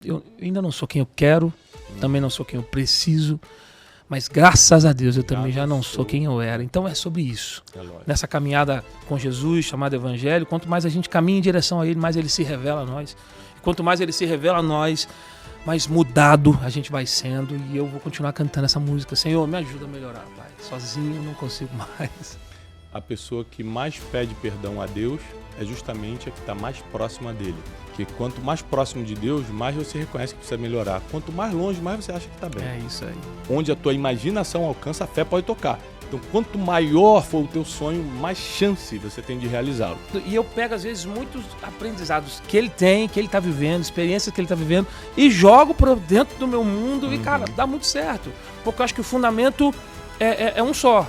Eu ainda não sou quem eu quero, também não sou quem eu preciso, mas graças a Deus eu também já não sou quem eu era. Então é sobre isso. Nessa caminhada com Jesus, chamada Evangelho, quanto mais a gente caminha em direção a Ele, mais Ele se revela a nós. Quanto mais Ele se revela a nós, mais mudado a gente vai sendo. E eu vou continuar cantando essa música. Senhor, me ajuda a melhorar, Pai. Sozinho eu não consigo mais. A pessoa que mais pede perdão a Deus é justamente a que está mais próxima dele. Porque quanto mais próximo de Deus, mais você reconhece que precisa melhorar. Quanto mais longe, mais você acha que está bem. É isso aí. Onde a tua imaginação alcança, a fé pode tocar. Então, quanto maior for o teu sonho, mais chance você tem de realizá-lo. E eu pego, às vezes, muitos aprendizados que ele tem, que ele está vivendo, experiências que ele está vivendo, e jogo para dentro do meu mundo e, cara, dá muito certo. Porque eu acho que o fundamento é um só.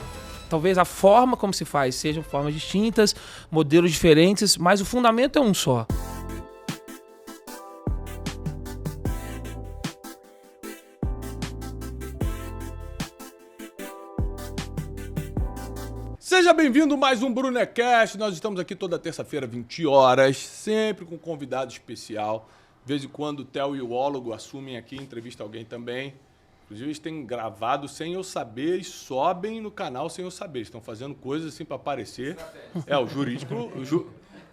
Talvez a forma como se faz sejam formas distintas, modelos diferentes, mas o fundamento é um só. Seja bem-vindo a mais um Brunecast. Nós estamos aqui toda terça-feira, 20 horas, sempre com convidado especial. De vez em quando o Theo e o Ólogo assumem aqui, entrevista alguém também. Inclusive, eles têm gravado sem eu saber e sobem no canal sem eu saber. Eles estão fazendo coisas assim para aparecer.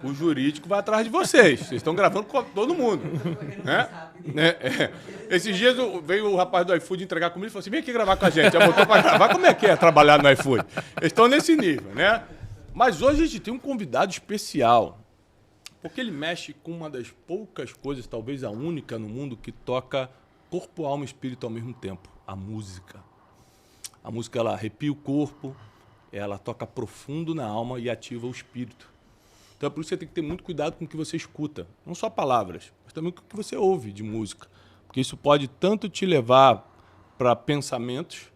O jurídico vai atrás de vocês. Vocês estão gravando com todo mundo. Né? Esses dias veio o rapaz do iFood entregar comida e falou assim, vem aqui gravar com a gente. Já botou para gravar. Como é que é trabalhar no iFood? Eles estão nesse nível, né? Mas hoje a gente tem um convidado especial. Porque ele mexe com uma das poucas coisas, talvez a única no mundo, que toca corpo, alma e espírito ao mesmo tempo. A música. A música, ela arrepia o corpo, ela toca profundo na alma e ativa o espírito. Então é por isso que você tem que ter muito cuidado com o que você escuta. Não só palavras, mas também com o que você ouve de música. Porque isso pode tanto te levar para pensamentos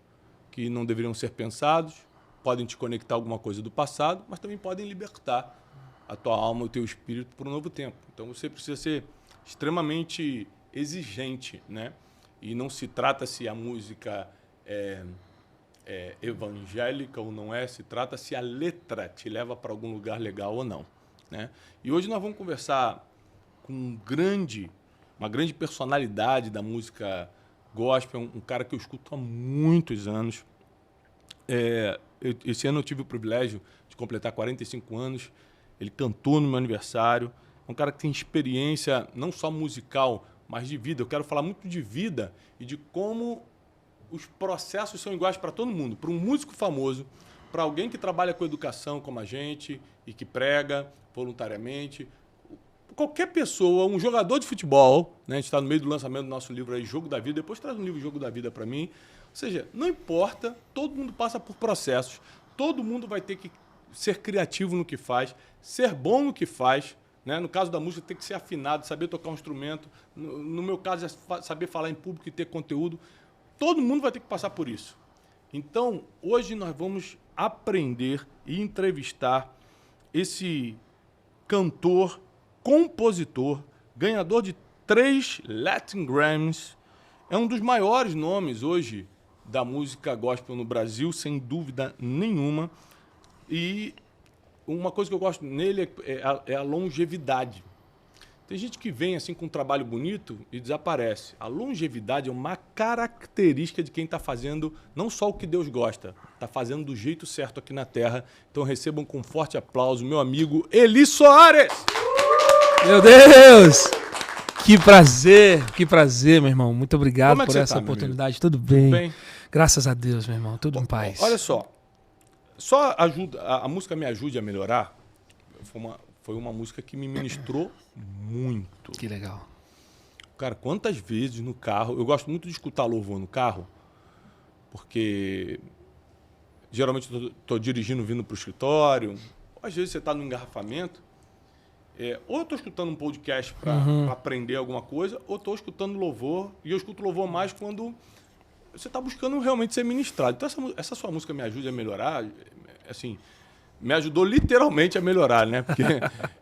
que não deveriam ser pensados, podem te conectar a alguma coisa do passado, mas também podem libertar a tua alma e o teu espírito para um novo tempo. Então você precisa ser extremamente exigente, né? E não se trata se a música é evangélica ou não é, se trata se a letra te leva para algum lugar legal ou não, né? E hoje nós vamos conversar com uma grande personalidade da música gospel, um cara que eu escuto há muitos anos. Esse ano eu tive o privilégio de completar 45 anos, ele cantou no meu aniversário, é um cara que tem experiência não só musical, mas de vida. Eu quero falar muito de vida e de como os processos são iguais para todo mundo. Para um músico famoso, para alguém que trabalha com educação como a gente e que prega voluntariamente, qualquer pessoa, um jogador de futebol, né? A gente está no meio do lançamento do nosso livro aí, Jogo da Vida, depois traz um livro Jogo da Vida para mim. Ou seja, não importa, todo mundo passa por processos, todo mundo vai ter que ser criativo no que faz, ser bom no que faz, né? No caso da música, tem que ser afinado, saber tocar um instrumento. No meu caso, é saber falar em público e ter conteúdo. Todo mundo vai ter que passar por isso. Então, hoje nós vamos aprender e entrevistar esse cantor, compositor, ganhador de 3 Latin Grammys. É um dos maiores nomes hoje da música gospel no Brasil, sem dúvida nenhuma. E uma coisa que eu gosto nele é a longevidade. Tem gente que vem assim com um trabalho bonito e desaparece. A longevidade é uma característica de quem está fazendo não só o que Deus gosta, está fazendo do jeito certo aqui na Terra. Então recebam com um forte aplauso meu amigo Eli Soares. Meu Deus! Que prazer, meu irmão. Muito obrigado por essa oportunidade. Tudo bem? Tudo bem? Graças a Deus, meu irmão. Tudo em paz. Olha só ajuda, a música Me Ajude a Melhorar foi uma música que me ministrou muito. Que legal. Cara, quantas vezes no carro... Eu gosto muito de escutar louvor no carro, porque geralmente estou dirigindo, vindo para o escritório. Às vezes você está no engarrafamento. Ou eu estou escutando um podcast para aprender alguma coisa, ou estou escutando louvor. E eu escuto louvor mais quando você está buscando realmente ser ministrado. Então, essa sua música Me Ajude a Melhorar, assim, me ajudou literalmente a melhorar, né? Porque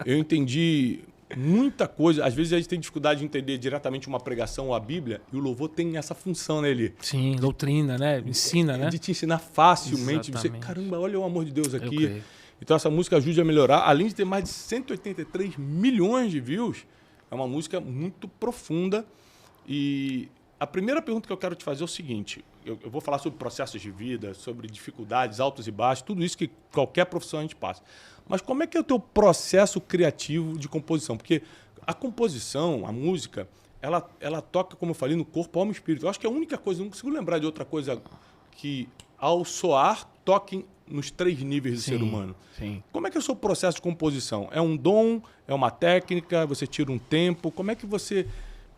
eu entendi muita coisa. Às vezes a gente tem dificuldade de entender diretamente uma pregação ou a Bíblia, e o louvor tem essa função nele. Sim, doutrina, né? Ensina, né? De te ensinar facilmente. Você, caramba, olha o amor de Deus aqui. Então essa música Ajude a Melhorar, além de ter mais de 183 milhões de views, é uma música muito profunda E a primeira pergunta que eu quero te fazer é o seguinte. Eu vou falar sobre processos de vida, sobre dificuldades, altos e baixos, tudo isso que qualquer profissão a gente passa. Mas como é que é o teu processo criativo de composição? Porque a composição, a música, ela toca, como eu falei, no corpo, alma e espírito. Eu acho que a única coisa, não consigo lembrar de outra coisa que, ao soar, toque nos 3 níveis do ser humano. Sim. Como é que é o seu processo de composição? É um dom? É uma técnica? Você tira um tempo? Como é que você...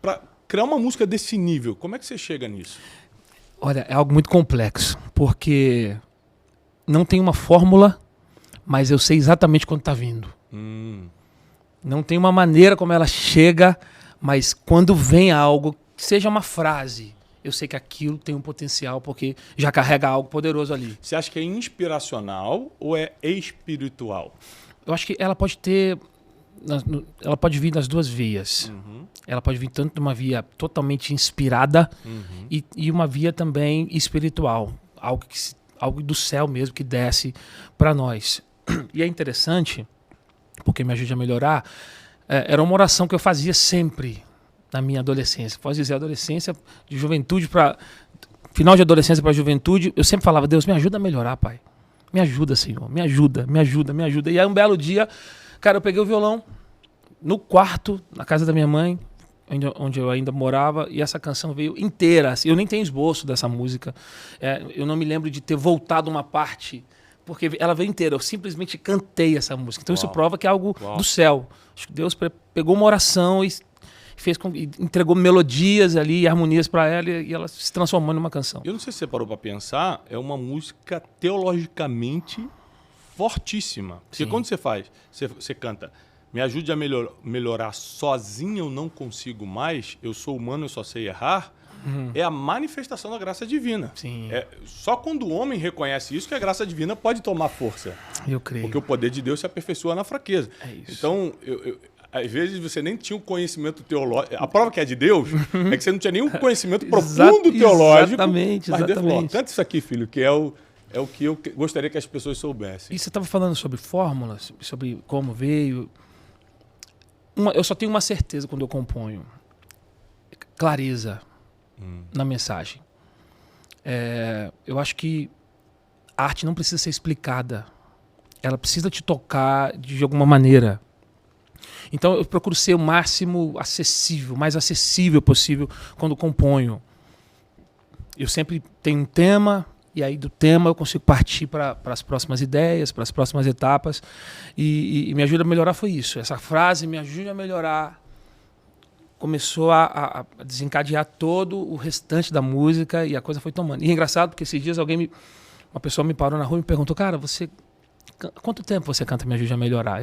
Para criar uma música desse nível, como é que você chega nisso? Olha, é algo muito complexo, porque não tem uma fórmula, mas eu sei exatamente quando está vindo. Não tem uma maneira como ela chega, mas quando vem algo, seja uma frase, eu sei que aquilo tem um potencial, porque já carrega algo poderoso ali. Você acha que é inspiracional ou é espiritual? Eu acho que ela pode ter... Ela pode vir das 2 vias. Ela pode vir tanto de uma via totalmente inspirada e uma via também espiritual. Algo do céu mesmo que desce para nós. E é interessante, porque me ajuda a melhorar, era uma oração que eu fazia sempre na minha adolescência. Pode dizer, adolescência, de juventude para... Final de adolescência para juventude, eu sempre falava, Deus, me ajuda a melhorar, Pai. Me ajuda, Senhor. Me ajuda, me ajuda, me ajuda. E aí um belo dia... Cara, eu peguei o violão no quarto, na casa da minha mãe, onde eu ainda morava, e essa canção veio inteira. Assim, eu nem tenho esboço dessa música. Eu não me lembro de ter voltado uma parte, porque ela veio inteira. Eu simplesmente cantei essa música. Então isso prova que é algo do céu. Acho que Deus pegou uma oração e entregou melodias ali, harmonias para ela, e ela se transformou numa canção. Eu não sei se você parou para pensar, é uma música teologicamente fortíssima. Porque quando você canta, me ajude a melhorar, sozinho eu não consigo mais, eu sou humano, eu só sei errar, é a manifestação da graça divina. Sim. Só quando o homem reconhece isso que a graça divina pode tomar força. Eu creio. Porque o poder de Deus se aperfeiçoa na fraqueza. É isso. Então, às vezes você nem tinha um conhecimento teológico. A prova que é de Deus é que você não tinha nenhum conhecimento profundo teológico. Exatamente, mas Deus falou, exatamente. canta isso aqui, filho, que é o que eu gostaria que as pessoas soubessem. E você estava falando sobre fórmulas, sobre como veio. Eu só tenho uma certeza quando eu componho. Clareza na mensagem. Eu acho que a arte não precisa ser explicada. Ela precisa te tocar de alguma maneira. Então eu procuro ser o máximo acessível, mais acessível possível quando componho. Eu sempre tenho um tema, e aí do tema eu consigo partir para as próximas ideias, para as próximas etapas. E me ajuda a melhorar foi isso. Essa frase, me ajuda a melhorar, começou a desencadear todo o restante da música e a coisa foi tomando. E é engraçado porque esses dias uma pessoa me parou na rua e me perguntou, cara, quanto tempo você canta Me Ajude a Melhorar?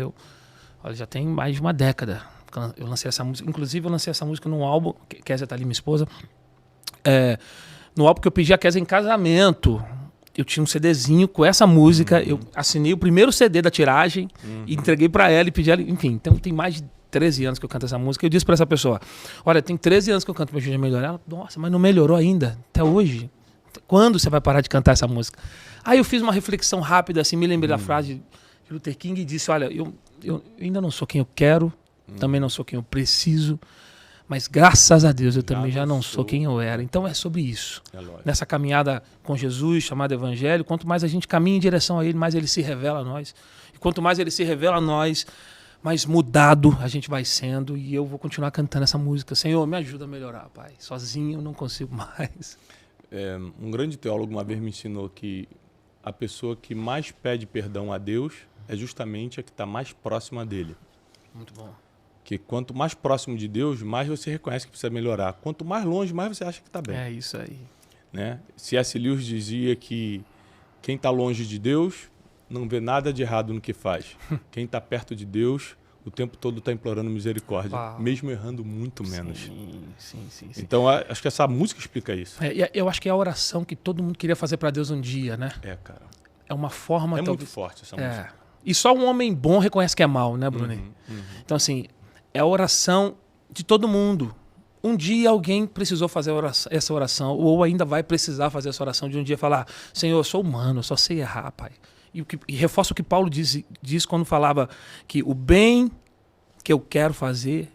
Olha, já tem mais de uma década. Eu lancei essa música, inclusive eu lancei essa música num álbum, Kézia tá ali, minha esposa, no álbum que eu pedi a Kézia em casamento. Eu tinha um CDzinho com essa música, eu assinei o primeiro CD da tiragem, e entreguei para ela e pedi ela, enfim, então tem mais de 13 anos que eu canto essa música. Eu disse para essa pessoa, olha, tem 13 anos que eu canto Me Ajude a Melhorar. Ela, nossa, mas não melhorou ainda, até hoje. Quando você vai parar de cantar essa música? Aí eu fiz uma reflexão rápida, assim, me lembrei da frase de Luther King e disse, olha, eu ainda não sou quem eu quero, também não sou quem eu preciso, mas graças a Deus eu também já não sou quem eu era. Então é sobre isso. Nessa caminhada com Jesus, chamada Evangelho, quanto mais a gente caminha em direção a Ele, mais Ele se revela a nós. E quanto mais Ele se revela a nós, mais mudado a gente vai sendo. E eu vou continuar cantando essa música. Senhor, me ajuda a melhorar, Pai. Sozinho eu não consigo mais. Um grande teólogo uma vez me ensinou que a pessoa que mais pede perdão a Deus é justamente a que está mais próxima dele. Muito bom. Que quanto mais próximo de Deus, mais você reconhece que precisa melhorar. Quanto mais longe, mais você acha que está bem. É isso aí. Né? C.S. Lewis dizia que quem está longe de Deus não vê nada de errado no que faz. Quem está perto de Deus, o tempo todo está implorando misericórdia, mesmo errando muito menos. Sim. Então, acho que essa música explica isso. Eu acho que é a oração que todo mundo queria fazer para Deus um dia, né? Cara. É uma forma... É muito forte essa música. E só um homem bom reconhece que é mal, né, Bruno? Então, assim, é a oração de todo mundo. Um dia alguém precisou fazer essa oração, ou ainda vai precisar fazer essa oração de um dia falar, Senhor, eu sou humano, eu só sei errar, Pai. E reforça o que Paulo diz quando falava que o bem que eu quero fazer,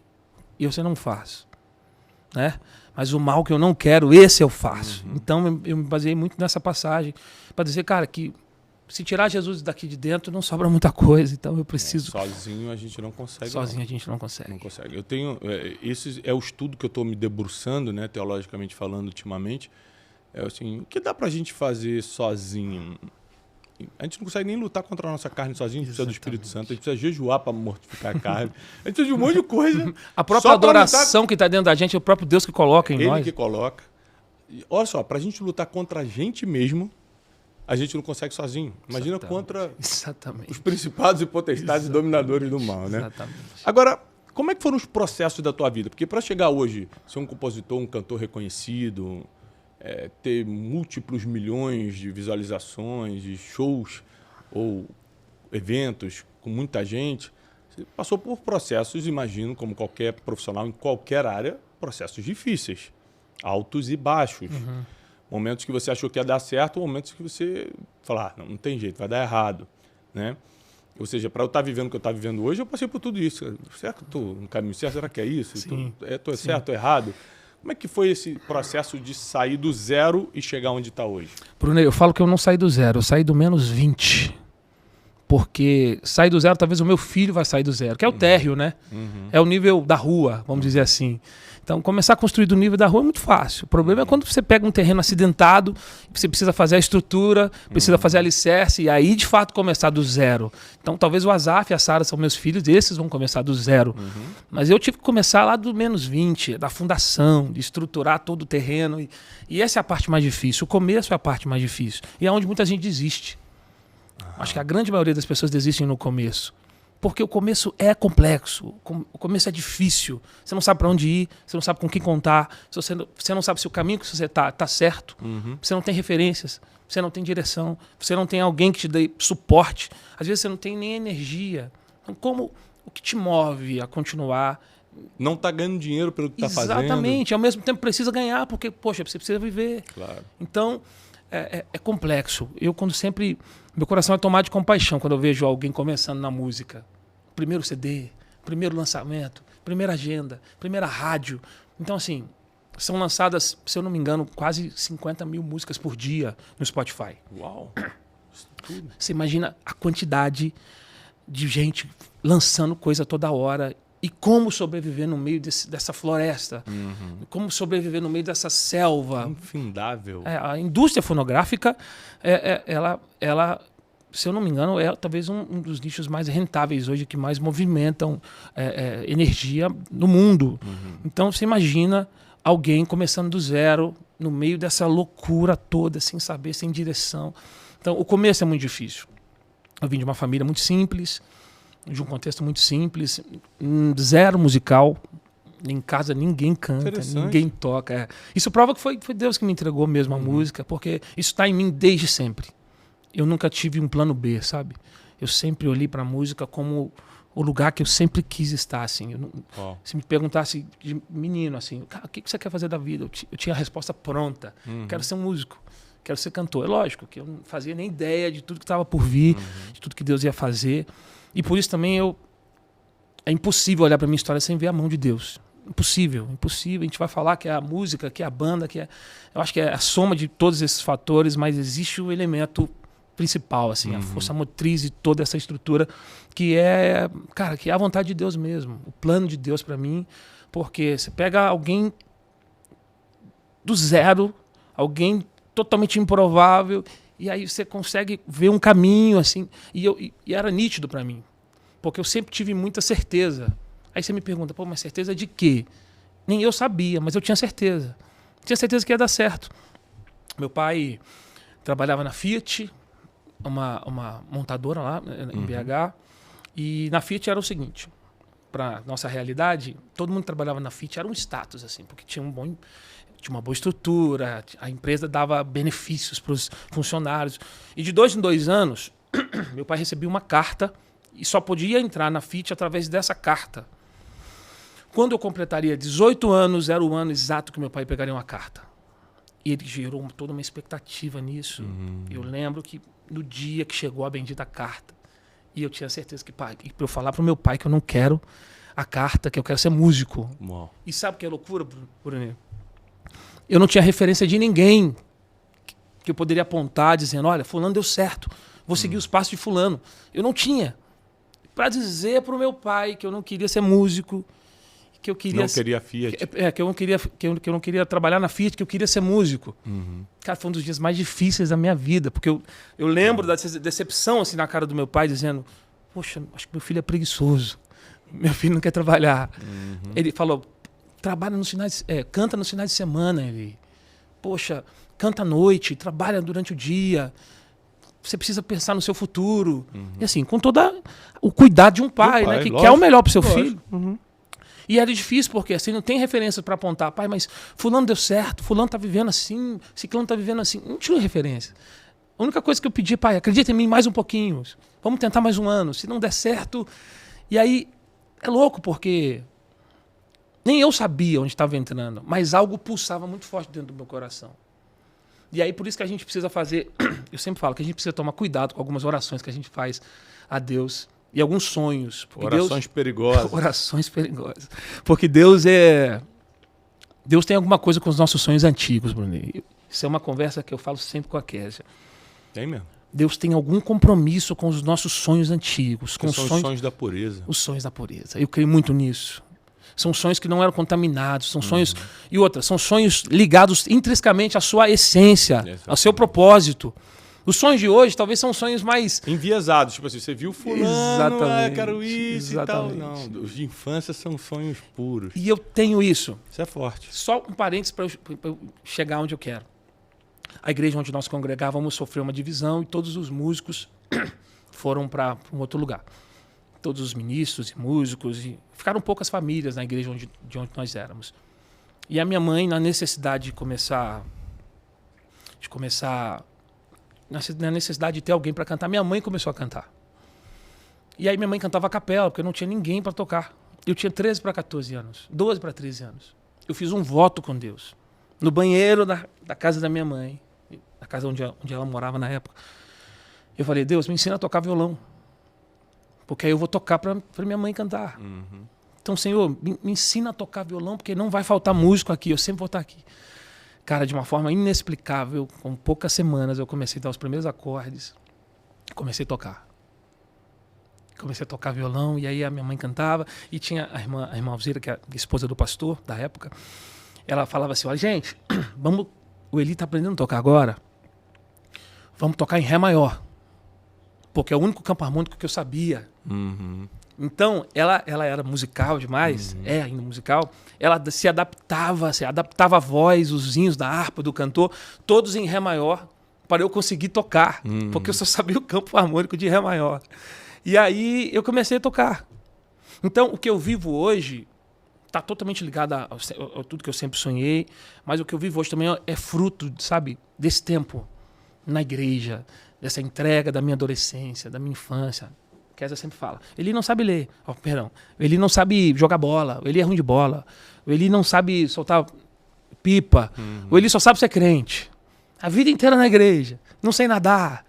você não faz. Né? mas o mal que eu não quero, esse eu faço. Então eu me baseei muito nessa passagem para dizer, cara, que se tirar Jesus daqui de dentro, não sobra muita coisa. Então eu preciso... Sozinho a gente não consegue. Sozinho a gente não consegue. Não consegue. Eu tenho... esse é o estudo que eu estou me debruçando, né, teologicamente falando, ultimamente. É assim, o que dá pra gente fazer sozinho? A gente não consegue nem lutar contra a nossa carne sozinho, a gente precisa do Espírito Santo, a gente precisa jejuar para mortificar a carne, a gente precisa de um monte de coisa. A própria adoração que está dentro da gente é o próprio Deus que coloca em nós. Ele que coloca. E, olha só, para a gente lutar contra a gente mesmo, a gente não consegue sozinho. Imagina contra os principados e potestades e dominadores do mal, né? Exatamente. Agora, como é que foram os processos da tua vida? Porque para chegar hoje, ser um compositor, um cantor reconhecido, ter múltiplos milhões de visualizações, de shows ou eventos com muita gente, você passou por processos, imagino, como qualquer profissional em qualquer área, processos difíceis, altos e baixos. Momentos que você achou que ia dar certo, momentos que você fala, não tem jeito, vai dar errado, né? Ou seja, para eu estar vivendo o que eu estou vivendo hoje, eu passei por tudo isso. Será que eu estou no caminho certo? Será que é isso? Estou certo, estou errado? Como é que foi esse processo de sair do zero e chegar onde está hoje? Bruno, eu falo que eu não saí do zero, eu saí do menos 20. Porque sair do zero, talvez o meu filho vai sair do zero, que é o térreo, né? É o nível da rua, vamos dizer assim. Então, começar a construir do nível da rua é muito fácil. O problema é quando você pega um terreno acidentado, você precisa fazer a estrutura, precisa fazer alicerce, e aí, de fato, começar do zero. Então, talvez o Azaf e a Sara são meus filhos, esses vão começar do zero. Mas eu tive que começar lá do menos 20, da fundação, de estruturar todo o terreno. E essa é a parte mais difícil. O começo é a parte mais difícil. E é onde muita gente desiste. Acho que a grande maioria das pessoas desistem no começo. Porque o começo é complexo, o começo é difícil. Você não sabe para onde ir, você não sabe com quem contar, você não sabe se o caminho que você tá certo, você não tem referências, você não tem direção, você não tem alguém que te dê suporte. Às vezes você não tem nem energia. Então, o que te move a continuar? Não está ganhando dinheiro pelo que está fazendo. Exatamente, ao mesmo tempo precisa ganhar, porque, poxa, você precisa viver. Claro. Então, é complexo. Meu coração é tomado de compaixão quando eu vejo alguém começando na música. Primeiro CD, primeiro lançamento, primeira agenda, primeira rádio. Então, assim, são lançadas, se eu não me engano, quase 50 mil músicas por dia no Spotify. Uau! Isso tudo. Você imagina a quantidade de gente lançando coisa toda hora. E como sobreviver no meio dessa floresta? Como sobreviver no meio dessa selva? Infindável. A indústria fonográfica, ela, se eu não me engano, é talvez um dos nichos mais rentáveis hoje, que mais movimentam energia no mundo. Então, você imagina alguém começando do zero, no meio dessa loucura toda, sem saber, sem direção. Então, o começo é muito difícil. Eu vim de uma família muito simples, de um contexto muito simples, zero musical, em casa ninguém canta, ninguém toca. Isso prova que foi Deus que me entregou mesmo a música, porque isso está em mim desde sempre. Eu nunca tive um plano B, sabe? Eu sempre olhei para a música como o lugar que eu sempre quis estar, assim. Se me perguntasse de menino, assim, cara, o que você quer fazer da vida? Eu tinha a resposta pronta. Quero ser um músico, quero ser cantor. É lógico que eu não fazia nem ideia de tudo que estava por vir, de tudo que Deus ia fazer. E por isso também é impossível olhar para a minha história sem ver a mão de Deus. Impossível. A gente vai falar que é a música, que é a banda, eu acho que é a soma de todos esses fatores, mas existe o elemento principal, assim, a força motriz de toda essa estrutura, que é a vontade de Deus mesmo, o plano de Deus para mim, porque você pega alguém do zero, alguém totalmente improvável, e aí você consegue ver um caminho, assim, e era nítido para mim, porque eu sempre tive muita certeza. Aí você me pergunta, mas certeza de quê? Nem eu sabia, mas eu tinha certeza. Tinha certeza que ia dar certo. Meu pai trabalhava na Fiat, uma montadora lá em BH, e na Fiat era o seguinte, para nossa realidade, todo mundo que trabalhava na Fiat era um status, assim, porque tinha uma boa estrutura, a empresa dava benefícios para os funcionários. E de 2 em 2 anos, meu pai recebia uma carta e só podia entrar na Fiat através dessa carta. Quando eu completaria 18 anos, era o ano exato que meu pai pegaria uma carta. E ele gerou toda uma expectativa nisso. Eu lembro que no dia que chegou a bendita carta, e eu tinha certeza que, para eu falar para o meu pai que eu não quero a carta, que eu quero ser músico. Uau. E sabe o que é loucura, Bruno? Eu não tinha referência de ninguém que eu poderia apontar dizendo, olha, fulano deu certo, vou seguir os passos de fulano. Eu não tinha. Para dizer para o meu pai que eu não queria ser músico, que eu queria... Não queria Fiat. Que eu não queria trabalhar na Fiat, que eu queria ser músico. Cara, foi um dos dias mais difíceis da minha vida, porque eu lembro da decepção assim, na cara do meu pai, dizendo, poxa, acho que meu filho é preguiçoso, meu filho não quer trabalhar. Ele falou, trabalha nos finais, canta nos finais de semana, ele. Poxa, canta à noite, trabalha durante o dia. Você precisa pensar no seu futuro. E assim, com todo o cuidado de um pai, né? Que quer o melhor pro seu filho. E era difícil, porque assim, não tem referência para apontar. Pai, mas fulano deu certo, fulano tá vivendo assim, ciclano tá vivendo assim. Não tinha referência. A única coisa que eu pedi, pai, acredita em mim mais um pouquinho. Vamos tentar mais um ano. Se não der certo... E aí, é louco, porque... Nem eu sabia onde estava entrando, mas algo pulsava muito forte dentro do meu coração. E aí, por isso que a gente precisa fazer... Eu sempre falo que a gente precisa tomar cuidado com algumas orações que a gente faz a Deus e alguns sonhos. Orações perigosas. Orações perigosas. Porque Deus é... Deus tem alguma coisa com os nossos sonhos antigos, Bruno. Isso é uma conversa que eu falo sempre com a Kézia. Tem mesmo. Deus tem algum compromisso com os nossos sonhos antigos. Com são os sonhos da pureza. Os sonhos da pureza. Eu creio muito nisso. São sonhos que não eram contaminados, são sonhos... E outra, são sonhos ligados intrinsecamente à sua essência, ao seu propósito. Os sonhos de hoje talvez são sonhos mais... Enviesados, tipo assim, você viu fulano, quero isso e tal. Não, os de infância são sonhos puros. E eu tenho isso. Isso é forte. Só um parênteses para eu chegar onde eu quero. A igreja onde nós congregávamos sofreu uma divisão e todos os músicos foram para um outro lugar. Todos os ministros e músicos, e ficaram poucas famílias na igreja de onde nós éramos. E a minha mãe, na necessidade na necessidade de ter alguém para cantar, minha mãe começou a cantar. E aí minha mãe cantava a capela, porque não tinha ninguém para tocar. Eu tinha 13 para 14 anos, 12 para 13 anos. Eu fiz um voto com Deus, no banheiro da casa da minha mãe, na casa onde ela morava na época. Eu falei, Deus, me ensina a tocar violão. Porque aí eu vou tocar para minha mãe cantar. Então, Senhor, me ensina a tocar violão, porque não vai faltar músico aqui, eu sempre vou estar aqui. Cara, de uma forma inexplicável, com poucas semanas, eu comecei a dar os primeiros acordes. Comecei a tocar. Comecei a tocar violão, e aí a minha mãe cantava, e tinha a irmã Alzira, que é a esposa do pastor da época, ela falava assim, olha, gente, o Eli está aprendendo a tocar agora, vamos tocar em Ré maior. Porque é o único campo harmônico que eu sabia. Então, ela era musical demais, é ainda musical, ela se adaptava a voz, os hinos da harpa, do cantor, todos em Ré maior, para eu conseguir tocar, porque eu só sabia o campo harmônico de Ré maior. E aí eu comecei a tocar. Então, o que eu vivo hoje está totalmente ligado a tudo que eu sempre sonhei, mas o que eu vivo hoje também é fruto, sabe, desse tempo na igreja, dessa entrega da minha adolescência, da minha infância. Kézia sempre fala, ele não sabe ler, ele não sabe jogar bola, ele é ruim de bola, ele não sabe soltar pipa, ou ele só sabe ser crente. A vida inteira na igreja, não sei nadar,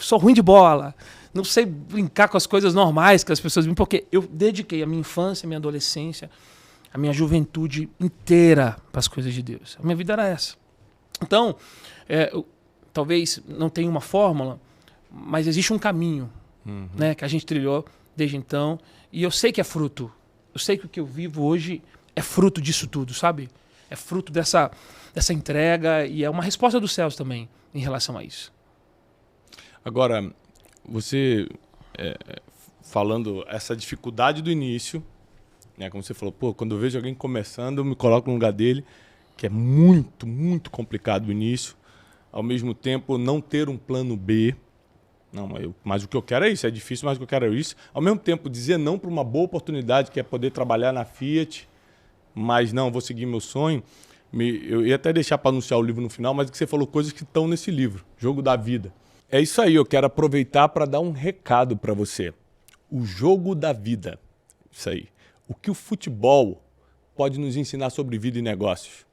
sou ruim de bola, não sei brincar com as coisas normais que as pessoas... Porque eu dediquei a minha infância, a minha adolescência, a minha juventude inteira para as coisas de Deus. A minha vida era essa. Então, talvez não tenha uma fórmula, mas existe um caminho, né, que a gente trilhou desde então, e eu sei que é fruto. Eu sei que o que eu vivo hoje é fruto disso tudo, sabe? É fruto dessa entrega, e é uma resposta dos céus também em relação a isso. Agora, você falando essa dificuldade do início, né, como você falou, quando eu vejo alguém começando, eu me coloco no lugar dele, que é muito, muito complicado o início. Ao mesmo tempo, não ter um plano B. Não, mas o que eu quero é isso, é difícil, mas o que eu quero é isso. Ao mesmo tempo, dizer não para uma boa oportunidade, que é poder trabalhar na Fiat, mas não, vou seguir meu sonho. Eu ia até deixar para anunciar o livro no final, mas que você falou coisas que estão nesse livro, Jogo da Vida. É isso aí, eu quero aproveitar para dar um recado para você. O jogo da vida. Isso aí. O que o futebol pode nos ensinar sobre vida e negócios?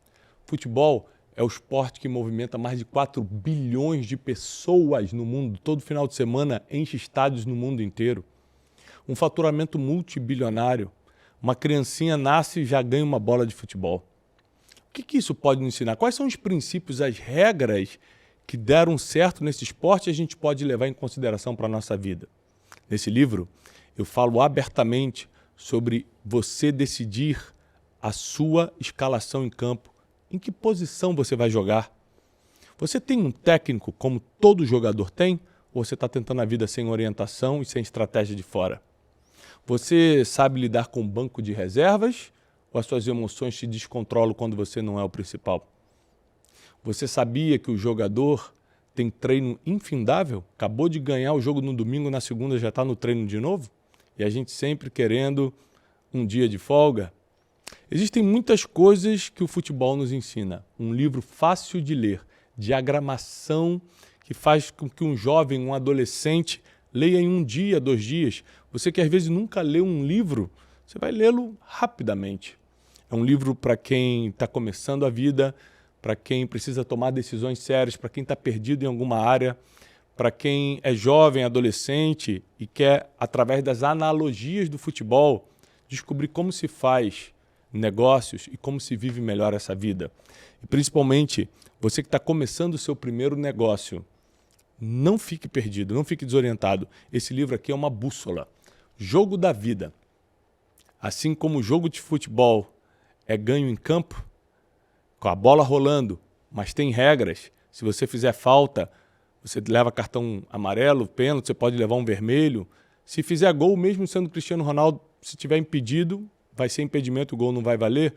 Futebol é o esporte que movimenta mais de 4 bilhões de pessoas no mundo. Todo final de semana enche estádios no mundo inteiro. Um faturamento multibilionário. Uma criancinha nasce e já ganha uma bola de futebol. que isso pode nos ensinar? Quais são os princípios, as regras que deram certo nesse esporte e a gente pode levar em consideração para a nossa vida? Nesse livro, eu falo abertamente sobre você decidir a sua escalação em campo, em que posição você vai jogar. Você tem um técnico como todo jogador tem, ou você está tentando a vida sem orientação e sem estratégia de fora? Você sabe lidar com o banco de reservas ou as suas emoções te descontrolam quando você não é o principal? Você sabia que o jogador tem treino infindável? Acabou de ganhar o jogo no domingo, na segunda já está no treino de novo? E a gente sempre querendo um dia de folga? Existem muitas coisas que o futebol nos ensina. Um livro fácil de ler, diagramação que faz com que um jovem, um adolescente, leia em um dia, 2 dias. Você que às vezes nunca leu um livro, você vai lê-lo rapidamente. É um livro para quem está começando a vida, para quem precisa tomar decisões sérias, para quem está perdido em alguma área, para quem é jovem, adolescente e quer, através das analogias do futebol, descobrir como se faz negócios e como se vive melhor essa vida. E principalmente, você que está começando o seu primeiro negócio, não fique perdido, não fique desorientado. Esse livro aqui é uma bússola. Jogo da vida. Assim como o jogo de futebol é ganho em campo, com a bola rolando, mas tem regras. Se você fizer falta, você leva cartão amarelo, pênalti, você pode levar um vermelho. Se fizer gol, mesmo sendo Cristiano Ronaldo, se tiver impedido, vai ser impedimento, o gol não vai valer.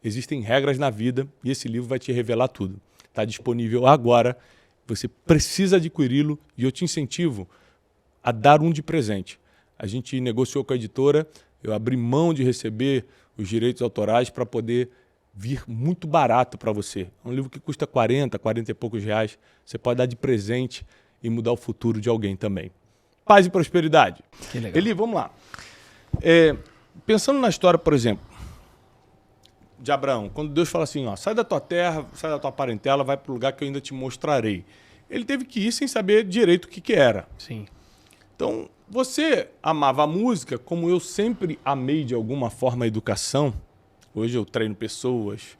Existem regras na vida e esse livro vai te revelar tudo. Está disponível agora, você precisa adquiri-lo e eu te incentivo a dar um de presente. A gente negociou com a editora, eu abri mão de receber os direitos autorais para poder vir muito barato para você. É um livro que custa 40 e poucos reais. Você pode dar de presente e mudar o futuro de alguém também. Paz e prosperidade. Que legal. Eli, vamos lá. Pensando na história, por exemplo, de Abraão, quando Deus fala assim, ó, sai da tua terra, sai da tua parentela, vai para o lugar que eu ainda te mostrarei. Ele teve que ir sem saber direito o que era. Sim. Então, você amava a música, como eu sempre amei de alguma forma a educação. Hoje eu treino pessoas,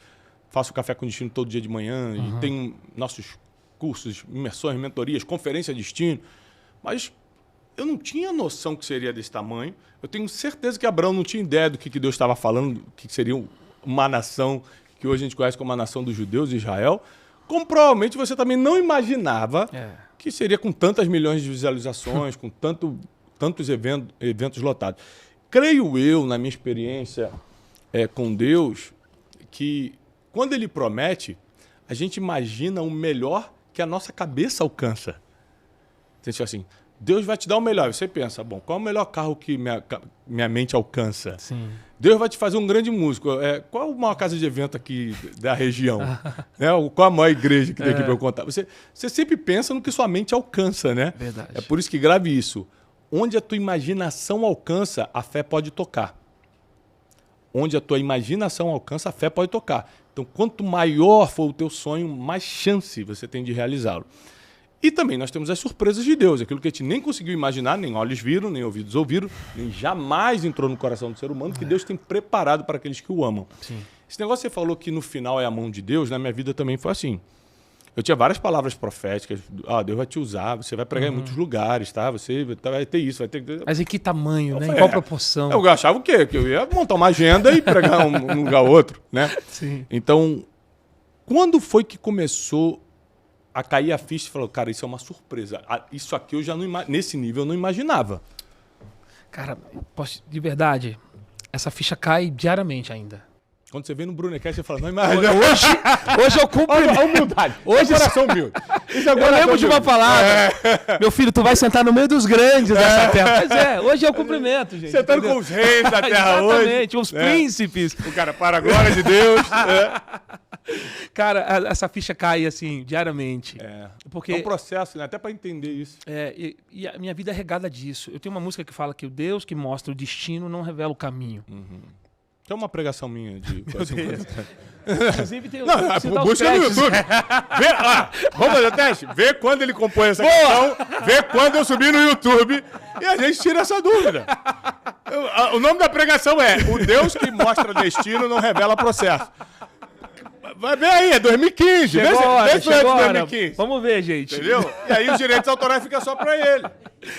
faço café com destino todo dia de manhã, e tenho nossos cursos, imersões, mentorias, conferência de destino. Mas eu não tinha noção que seria desse tamanho. Eu tenho certeza que Abraão não tinha ideia do que Deus estava falando, que seria uma nação que hoje a gente conhece como a nação dos judeus, Israel. Como provavelmente você também não imaginava que seria com tantas milhões de visualizações, com tantos eventos lotados. Creio eu, na minha experiência com Deus, que quando Ele promete, a gente imagina o melhor que a nossa cabeça alcança. Você diz assim, Deus vai te dar o melhor. Você pensa, bom, qual é o melhor carro que minha mente alcança? Sim. Deus vai te fazer um grande músico. Qual a maior casa de evento aqui da região? Qual a maior igreja que tem aqui para eu contar? Você sempre pensa no que sua mente alcança, né? Verdade. É por isso que grave isso. Onde a tua imaginação alcança, a fé pode tocar. Onde a tua imaginação alcança, a fé pode tocar. Então, quanto maior for o teu sonho, mais chance você tem de realizá-lo. E também nós temos as surpresas de Deus, aquilo que a gente nem conseguiu imaginar, nem olhos viram, nem ouvidos ouviram, nem jamais entrou no coração do ser humano, que Deus tem preparado para aqueles que o amam. Sim. Esse negócio que você falou que no final é a mão de Deus, na minha vida também foi assim. Eu tinha várias palavras proféticas, Deus vai te usar, você vai pregar em muitos lugares, tá? Você vai ter isso, vai ter... Mas em que tamanho, né? Em qual proporção? Eu achava o quê? Que eu ia montar uma agenda e pregar um lugar ou outro, né? Sim. Então, quando foi que começou a cair a ficha e falou, cara, isso é uma surpresa. Isso aqui eu já não nesse nível eu não imaginava. Cara, de verdade, essa ficha cai diariamente ainda. Quando você vem no Brunecast, você fala, não imagina. Hoje eu cumpro. A humildade. Hoje coração humilde. Eu lembro de uma palavra. Meu filho, tu vai sentar no meio dos grandes dessa terra. Mas hoje é o cumprimento, gente. Sentando com os reis da terra hoje. Exatamente, os príncipes. O cara, para a glória de Deus. Cara, essa ficha cai assim, diariamente. Porque, é um processo, né? Até para entender isso. E a minha vida é regada disso. Eu tenho uma música que fala que o Deus que mostra o destino não revela o caminho. Tem uma pregação minha de... Inclusive tem busca no YouTube. Vamos fazer o teste? Vê quando ele compõe essa canção, vê quando eu subir no YouTube e a gente tira essa dúvida. O nome da pregação é O Deus que mostra destino não revela processo. Vai ver aí, é 2015. Chegou a hora, chegou a hora. 2015. Vamos ver, gente. Entendeu? E aí os direitos autorais ficam só pra ele.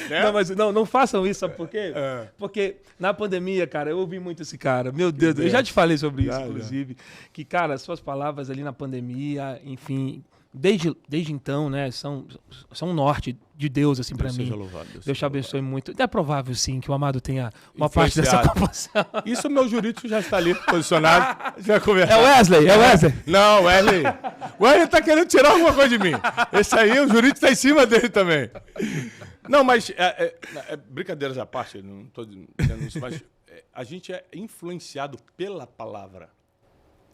Né? Não, mas não façam isso, sabe por quê? Porque na pandemia, cara, eu ouvi muito esse cara. Meu Deus, eu já te falei sobre isso, inclusive. Que, cara, suas palavras ali na pandemia, enfim, desde então, né, são um norte de Deus, assim, pra mim. Seja louvado, Deus te abençoe muito. É provável, sim, que o amado tenha uma parte dessa população. Isso o meu jurídico já está ali posicionado. Já conversar. É o Wesley, é o Wesley. Não, Wesley. O Wesley tá querendo tirar alguma coisa de mim. Esse aí, o jurídico tá em cima dele também. Não, mas brincadeiras à parte, não estou dizendo isso, mas a gente é influenciado pela palavra.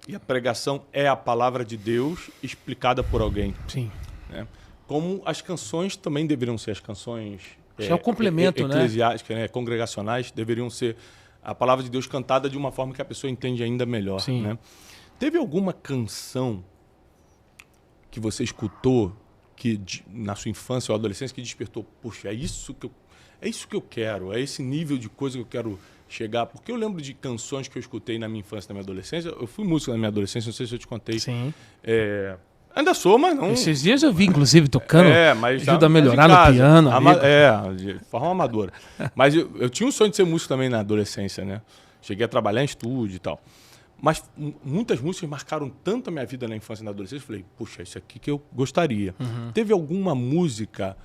E a pregação é a palavra de Deus explicada por alguém. Sim. Né? Como as canções também deveriam ser as canções é o complemento, eclesiásticas, né? Congregacionais, deveriam ser a palavra de Deus cantada de uma forma que a pessoa entende ainda melhor. Sim. Né? Teve alguma canção que você escutou que na sua infância ou adolescência que despertou, puxa, é isso que eu quero, é esse nível de coisa que eu quero chegar? Porque eu lembro de canções que eu escutei na minha infância e na minha adolescência. Eu fui músico na minha adolescência, não sei se eu te contei. Sim. Ainda sou, mas não... Esses dias eu vi, inclusive, tocando, mas ajuda a melhorar no piano. De forma amadora. Mas eu tinha um sonho de ser músico também na adolescência, né? Cheguei a trabalhar em estúdio e tal. Mas muitas músicas marcaram tanto a minha vida na infância e na adolescência, eu falei, puxa, isso aqui que eu gostaria. Uhum. Teve alguma música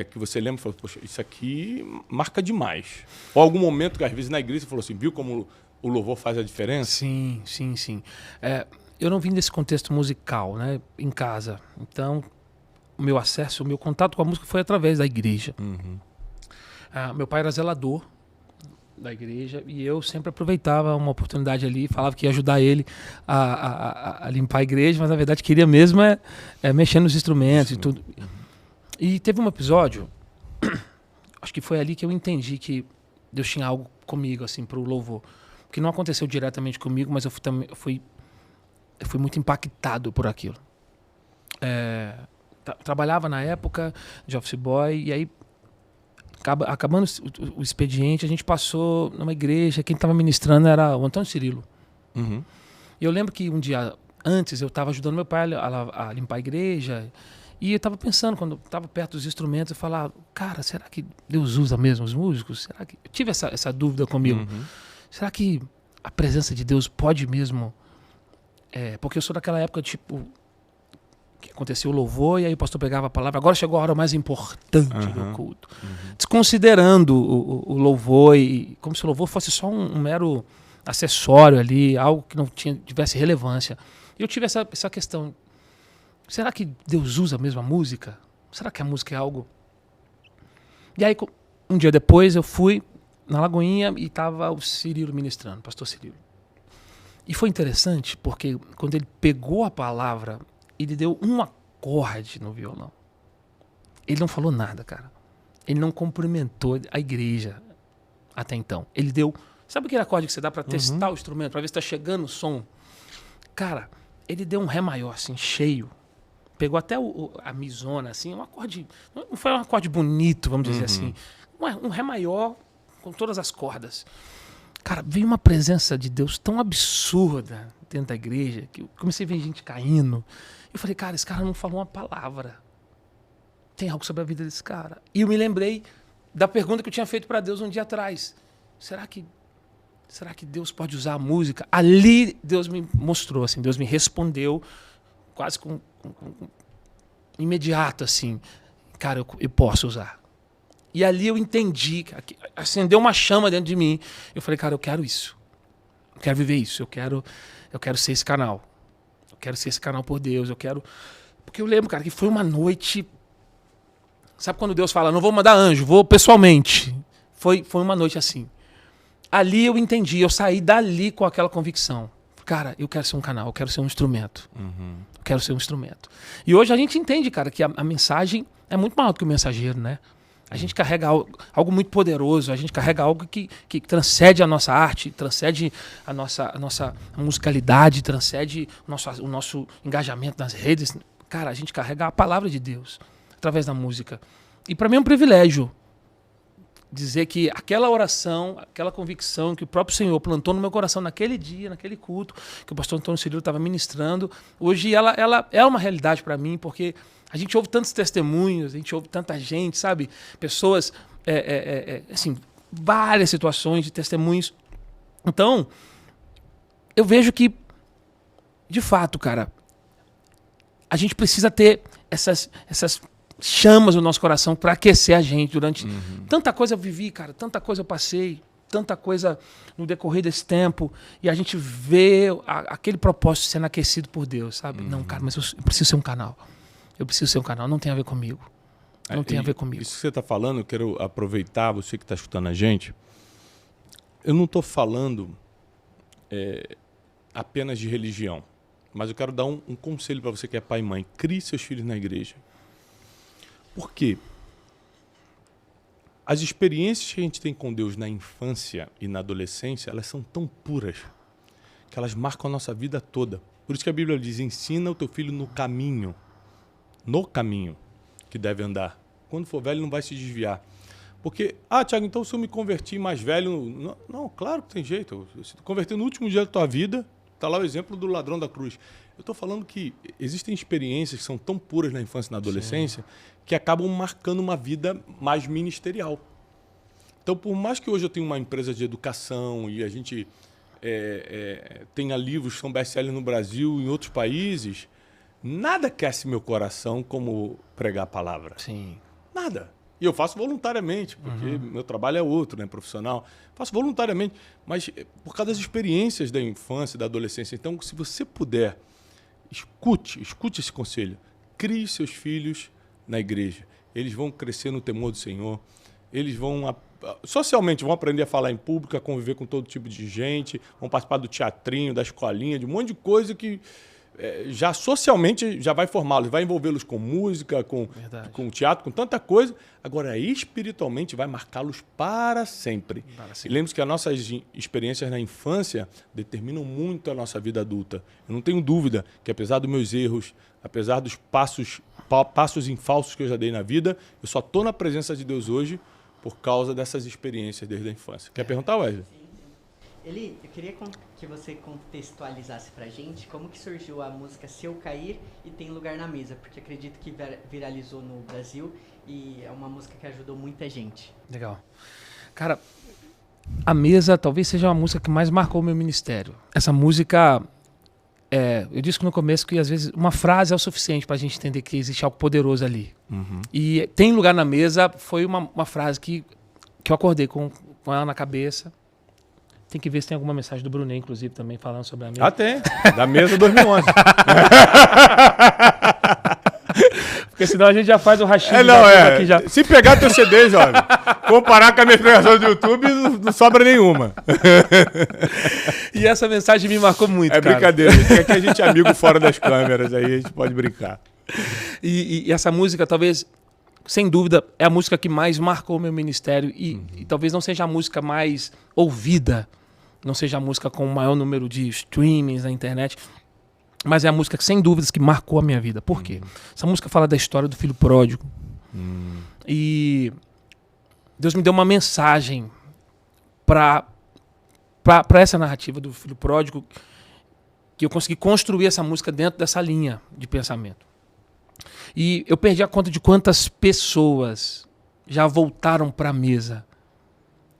que você lembra e falou, poxa, isso aqui marca demais? Ou algum momento que às vezes na igreja você falou assim, viu como o louvor faz a diferença? Sim. Eu não vim desse contexto musical, né, em casa. Então, o meu contato com a música foi através da igreja. Uhum. Meu pai era zelador da igreja e eu sempre aproveitava uma oportunidade ali, falava que ia ajudar ele a limpar a igreja, mas na verdade queria mesmo mexer nos instrumentos e tudo. E teve um episódio, acho que foi ali que eu entendi que Deus tinha algo comigo, assim, pro louvor. Que não aconteceu diretamente comigo, mas eu fui muito impactado por aquilo. Trabalhava na época de office boy, e aí, acabando o expediente, a gente passou numa igreja, quem estava ministrando era o Antônio Cirilo. Uhum. E eu lembro que um dia antes eu estava ajudando meu pai a limpar a igreja, e eu estava pensando, quando eu estava perto dos instrumentos, eu falava, cara, será que Deus usa mesmo os músicos? Será que... Eu tive essa dúvida comigo. Uhum. Será que a presença de Deus pode mesmo... porque eu sou daquela época, tipo, que acontecia o louvor e aí o pastor pegava a palavra, agora chegou a hora mais importante do culto. Uhum. Desconsiderando o louvor, e como se o louvor fosse só um mero acessório ali, algo que não tivesse relevância. E eu tive essa questão, será que Deus usa mesmo a música? Será que a música é algo... E aí, um dia depois, eu fui na Lagoinha e estava o Cirilo ministrando, o pastor Cirilo. E foi interessante porque quando ele pegou a palavra, ele deu um acorde no violão. Ele não falou nada, cara. Ele não cumprimentou a igreja até então. Ele deu... Sabe aquele acorde que você dá para testar o instrumento, para ver se está chegando o som? Cara, ele deu um ré maior, assim, cheio. Pegou até a misona, assim, um acorde... Não foi um acorde bonito, vamos dizer assim. Um ré maior com todas as cordas. Cara, veio uma presença de Deus tão absurda dentro da igreja que eu comecei a ver gente caindo. Eu falei, cara, esse cara não falou uma palavra. Tem algo sobre a vida desse cara. E eu me lembrei da pergunta que eu tinha feito para Deus um dia atrás. Será que Deus pode usar a música? Ali Deus me mostrou, assim, Deus me respondeu quase com imediato, assim. Cara, eu posso usar. E ali eu entendi, acendeu uma chama dentro de mim. Eu falei, cara, eu quero isso. Eu quero viver isso. Eu quero ser esse canal. Eu quero ser esse canal por Deus. Porque eu lembro, cara, que foi uma noite... Sabe quando Deus fala, não vou mandar anjo, vou pessoalmente. Foi uma noite assim. Ali eu entendi, eu saí dali com aquela convicção. Cara, eu quero ser um canal, eu quero ser um instrumento. Eu quero ser um instrumento. E hoje a gente entende, cara, que a mensagem é muito maior do que o mensageiro, né? A gente carrega algo muito poderoso, a gente carrega algo que transcende a nossa arte, transcende a nossa musicalidade, transcende o nosso engajamento nas redes. Cara, a gente carrega a palavra de Deus através da música. E para mim é um privilégio dizer que aquela oração, aquela convicção que o próprio Senhor plantou no meu coração naquele dia, naquele culto, que o pastor Antônio Cirilo estava ministrando, hoje ela é uma realidade para mim, porque a gente ouve tantos testemunhos, a gente ouve tanta gente, sabe? Pessoas, assim, várias situações de testemunhos. Então, eu vejo que, de fato, cara, a gente precisa ter essas chamas no nosso coração para aquecer a gente durante... Tanta coisa eu vivi, cara, tanta coisa eu passei, tanta coisa no decorrer desse tempo, e a gente vê aquele propósito sendo aquecido por Deus, sabe? Não, cara, mas eu preciso ser um canal. Eu preciso ser um canal, não tem a ver comigo. Não tem a ver comigo. Isso que você está falando, eu quero aproveitar, você que está escutando a gente, eu não estou falando apenas de religião, mas eu quero dar um conselho para você que é pai e mãe. Crie seus filhos na igreja. Por quê? As experiências que a gente tem com Deus na infância e na adolescência, elas são tão puras que elas marcam a nossa vida toda. Por isso que a Bíblia diz, ensina o teu filho no caminho que deve andar. Quando for velho, não vai se desviar. Porque, Thiago, então se eu me converti mais velho... Não, claro que tem jeito. Se tu converter no último dia da tua vida, está lá o exemplo do ladrão da cruz. Eu estou falando que existem experiências que são tão puras na infância e na adolescência que acabam marcando uma vida mais ministerial. Então, por mais que hoje eu tenha uma empresa de educação e a gente tenha livros que são best-sellers no Brasil e em outros países, nada aquece meu coração como pregar a palavra. Sim. Nada. E eu faço voluntariamente, porque meu trabalho é outro, né, profissional. Faço voluntariamente, mas por causa das experiências da infância e da adolescência. Então, se você puder, escute esse conselho. Crie seus filhos na igreja. Eles vão crescer no temor do Senhor. Eles vão, socialmente, vão aprender a falar em público, a conviver com todo tipo de gente, vão participar do teatrinho, da escolinha, de um monte de coisa que já socialmente já vai formá-los, vai envolvê-los com música, com teatro, com tanta coisa. Agora, espiritualmente, vai marcá-los para sempre. E lembre-se que as nossas experiências na infância determinam muito a nossa vida adulta. Eu não tenho dúvida que, apesar dos meus erros, apesar dos passos em falsos que eu já dei na vida, eu só estou na presença de Deus hoje por causa dessas experiências desde a infância. Quer perguntar, Wesley? Eli, eu queria que você contextualizasse pra gente como que surgiu a música Se Eu Cair e Tem Lugar na Mesa, porque acredito que viralizou no Brasil e é uma música que ajudou muita gente. Legal. Cara, A Mesa talvez seja uma música que mais marcou o meu ministério. Essa música, eu disse no começo que às vezes uma frase é o suficiente pra gente entender que existe algo poderoso ali. E Tem Lugar na Mesa foi uma frase que eu acordei com ela na cabeça. Tem que ver se tem alguma mensagem do Brunet, inclusive, também falando sobre a mesa. Tem. Da mesa 2011. Porque senão a gente já faz o rachinho. Aqui já. Se pegar teu CD, jovem, comparar com a minha pregação do YouTube, não sobra nenhuma. E essa mensagem me marcou muito, cara. Brincadeira, gente. Aqui a gente é amigo fora das câmeras, aí a gente pode brincar. E essa música, talvez, sem dúvida, é a música que mais marcou o meu ministério e talvez não seja a música mais ouvida, não seja a música com o maior número de streamings na internet, mas é a música, sem dúvidas, que marcou a minha vida. Por quê? Essa música fala da história do filho pródigo. E Deus me deu uma mensagem para essa narrativa do filho pródigo, que eu consegui construir essa música dentro dessa linha de pensamento. E eu perdi a conta de quantas pessoas já voltaram para a mesa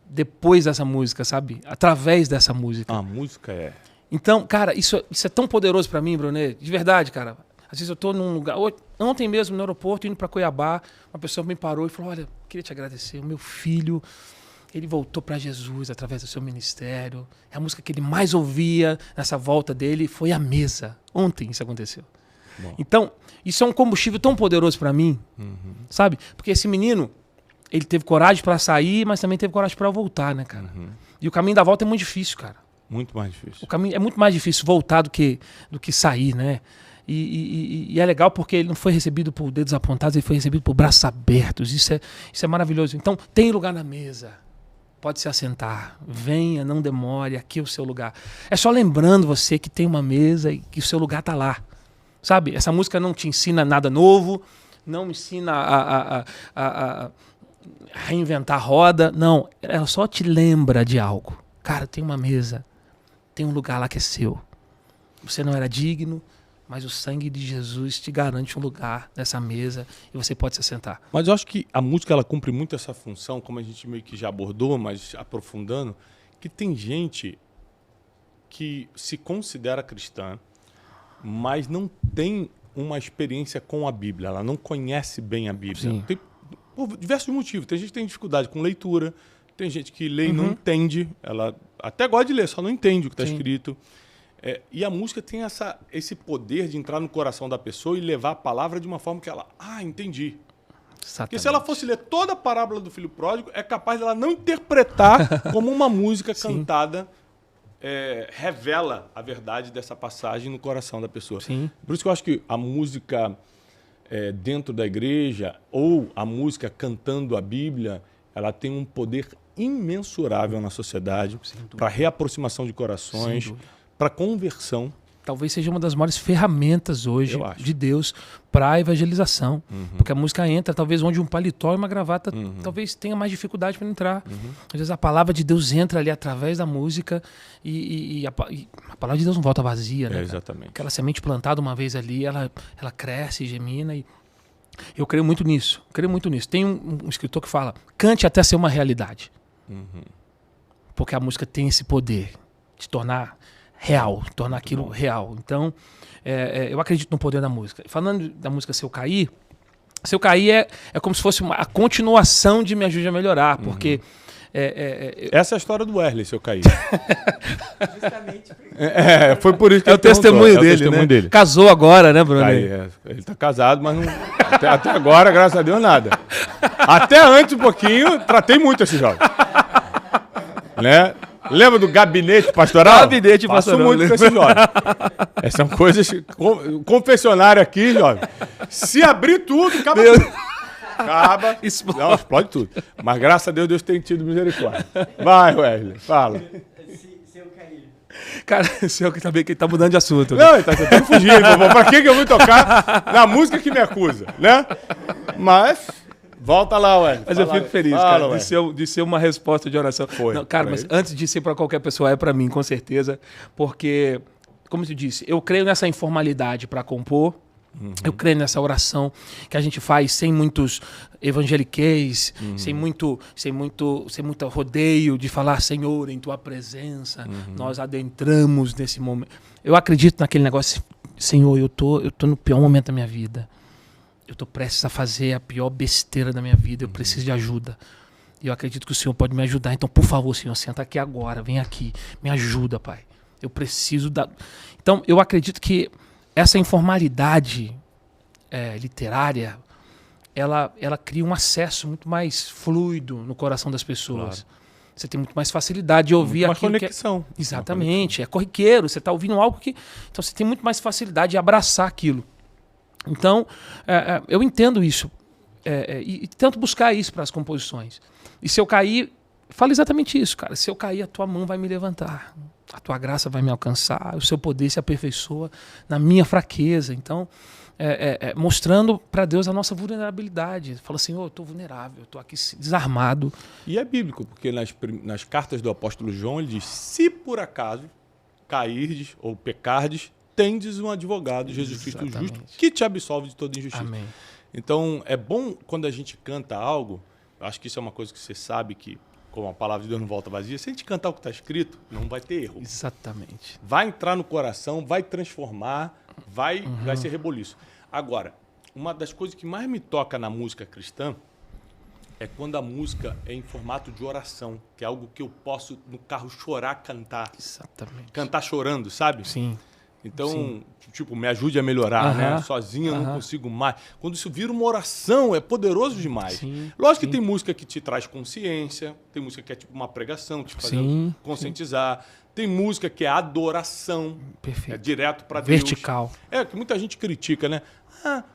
depois dessa música, sabe? Através dessa música. A música é... Então, cara, isso é tão poderoso para mim, Brunet. De verdade, cara. Às vezes eu tô num lugar... Ontem mesmo, no aeroporto, indo para Cuiabá, uma pessoa me parou e falou, olha, queria te agradecer. O meu filho, ele voltou para Jesus através do seu ministério. A música que ele mais ouvia nessa volta dele foi A Mesa. Ontem isso aconteceu. Bom. Então, isso é um combustível tão poderoso para mim, sabe? Porque esse menino, ele teve coragem para sair, mas também teve coragem para voltar, né, cara? E o caminho da volta é muito difícil, cara. Muito mais difícil. O caminho é muito mais difícil voltar do que sair, né? E é legal porque ele não foi recebido por dedos apontados, ele foi recebido por braços abertos. Isso é maravilhoso. Então, tem lugar na mesa. Pode se assentar. Venha, não demore. Aqui é o seu lugar. É só lembrando você que tem uma mesa e que o seu lugar está lá. Sabe? Essa música não te ensina nada novo, não me ensina reinventar a roda. Não, ela só te lembra de algo. Cara, tem uma mesa, tem um lugar lá que é seu. Você não era digno, mas o sangue de Jesus te garante um lugar nessa mesa e você pode se sentar. Mas eu acho que a música ela cumpre muito essa função, como a gente meio que já abordou, mas aprofundando, que tem gente que se considera cristã, mas não tem uma experiência com a Bíblia. Ela não conhece bem a Bíblia. Tem, por diversos motivos. Tem gente que tem dificuldade com leitura, tem gente que lê e não entende. Ela até gosta de ler, só não entende o que está escrito. E a música tem esse poder de entrar no coração da pessoa e levar a palavra de uma forma que ela... entendi. Exatamente. Porque se ela fosse ler toda a parábola do filho pródigo, é capaz dela não interpretar como uma música cantada revela a verdade dessa passagem no coração da pessoa. Sim. Por isso que eu acho que a música dentro da igreja ou a música cantando a Bíblia, ela tem um poder imensurável na sociedade para reaproximação de corações, para conversão. Talvez seja uma das maiores ferramentas hoje de Deus para a evangelização. Porque a música entra, talvez onde um paletó e uma gravata talvez tenha mais dificuldade para entrar. Às vezes a palavra de Deus entra ali através da música e a palavra de Deus não volta vazia, né? Exatamente. Aquela semente plantada uma vez ali, ela cresce, gemina e eu creio muito nisso. Tem um escritor que fala, cante até ser uma realidade. Porque a música tem esse poder de tornar real, tornar aquilo real. Então, eu acredito no poder da música. Falando da música Se Eu Cair é como se fosse a continuação de Me Ajude a Melhorar, porque... Essa é a história do Wesley, Se Eu Cair. Justamente porque... foi por isso que o testemunho dele, testemunho dele. Casou agora, né, Bruno? Ele está casado, mas não, até agora, graças a Deus, nada. Até antes um pouquinho, tratei muito esse jovem. Né? Lembra do gabinete pastoral? Gabinete pastoral. Passo muito com esse jovem. Essas são coisas... Confessionário aqui, jovem. Se abrir tudo, acaba tudo. Acaba. Explode tudo. Mas graças a Deus, Deus tem tido misericórdia. Vai, Wesley, fala. Se eu cair. Cara, se eu também que tá mudando de assunto. Né? Não, ele tá tentando fugir. Pra que eu vou tocar na música que me acusa, né? Mas... Volta lá, Wesley. Mas eu fico feliz, cara, de ser uma resposta de oração. Não, cara, mas antes de ser para qualquer pessoa, é para mim, com certeza. Porque, como eu disse, eu creio nessa informalidade para compor. Eu creio nessa oração que a gente faz sem muitos evangeliqueis, sem muito rodeio de falar, Senhor, em tua presença, nós adentramos nesse momento. Eu acredito naquele negócio, Senhor, eu tô no pior momento da minha vida. Eu estou prestes a fazer a pior besteira da minha vida. Eu preciso de ajuda. E eu acredito que o Senhor pode me ajudar. Então, por favor, Senhor, senta aqui agora. Vem aqui. Me ajuda, Pai. Eu preciso da... Então, eu acredito que essa informalidade literária, ela cria um acesso muito mais fluido no coração das pessoas. Claro. Você tem muito mais facilidade de ouvir aquilo. Uma conexão. Exatamente. É corriqueiro. Você está ouvindo algo que... Então, você tem muito mais facilidade de abraçar aquilo. Então, eu entendo isso e tento buscar isso para as composições. E se eu cair, fala exatamente isso, cara. Se eu cair, a tua mão vai me levantar, a tua graça vai me alcançar, o seu poder se aperfeiçoa na minha fraqueza. Então, mostrando para Deus a nossa vulnerabilidade. Fala assim, eu estou vulnerável, eu estou aqui desarmado. E é bíblico, porque nas cartas do apóstolo João, ele diz, se por acaso cairdes ou pecardes, tendes um advogado, Jesus Cristo justo, que te absolve de toda injustiça. Amém. Então, é bom quando a gente canta algo, acho que isso é uma coisa que você sabe que, como a palavra de Deus não volta vazia, se a gente cantar o que está escrito, não vai ter erro. Exatamente. Vai entrar no coração, vai transformar, vai ser reboliço. Agora, uma das coisas que mais me toca na música cristã é quando a música é em formato de oração, que é algo que eu posso, no carro, chorar, cantar. Exatamente. Cantar chorando, sabe? Sim. Então, tipo, me ajude a melhorar, né? Sozinho eu não consigo mais. Quando isso vira uma oração, é poderoso demais. Sim, Lógico que tem música que te traz consciência, tem música que é tipo uma pregação, te fazendo conscientizar. Tem música que é adoração. Perfeito. É direto para Deus. Vertical. Que muita gente critica, né?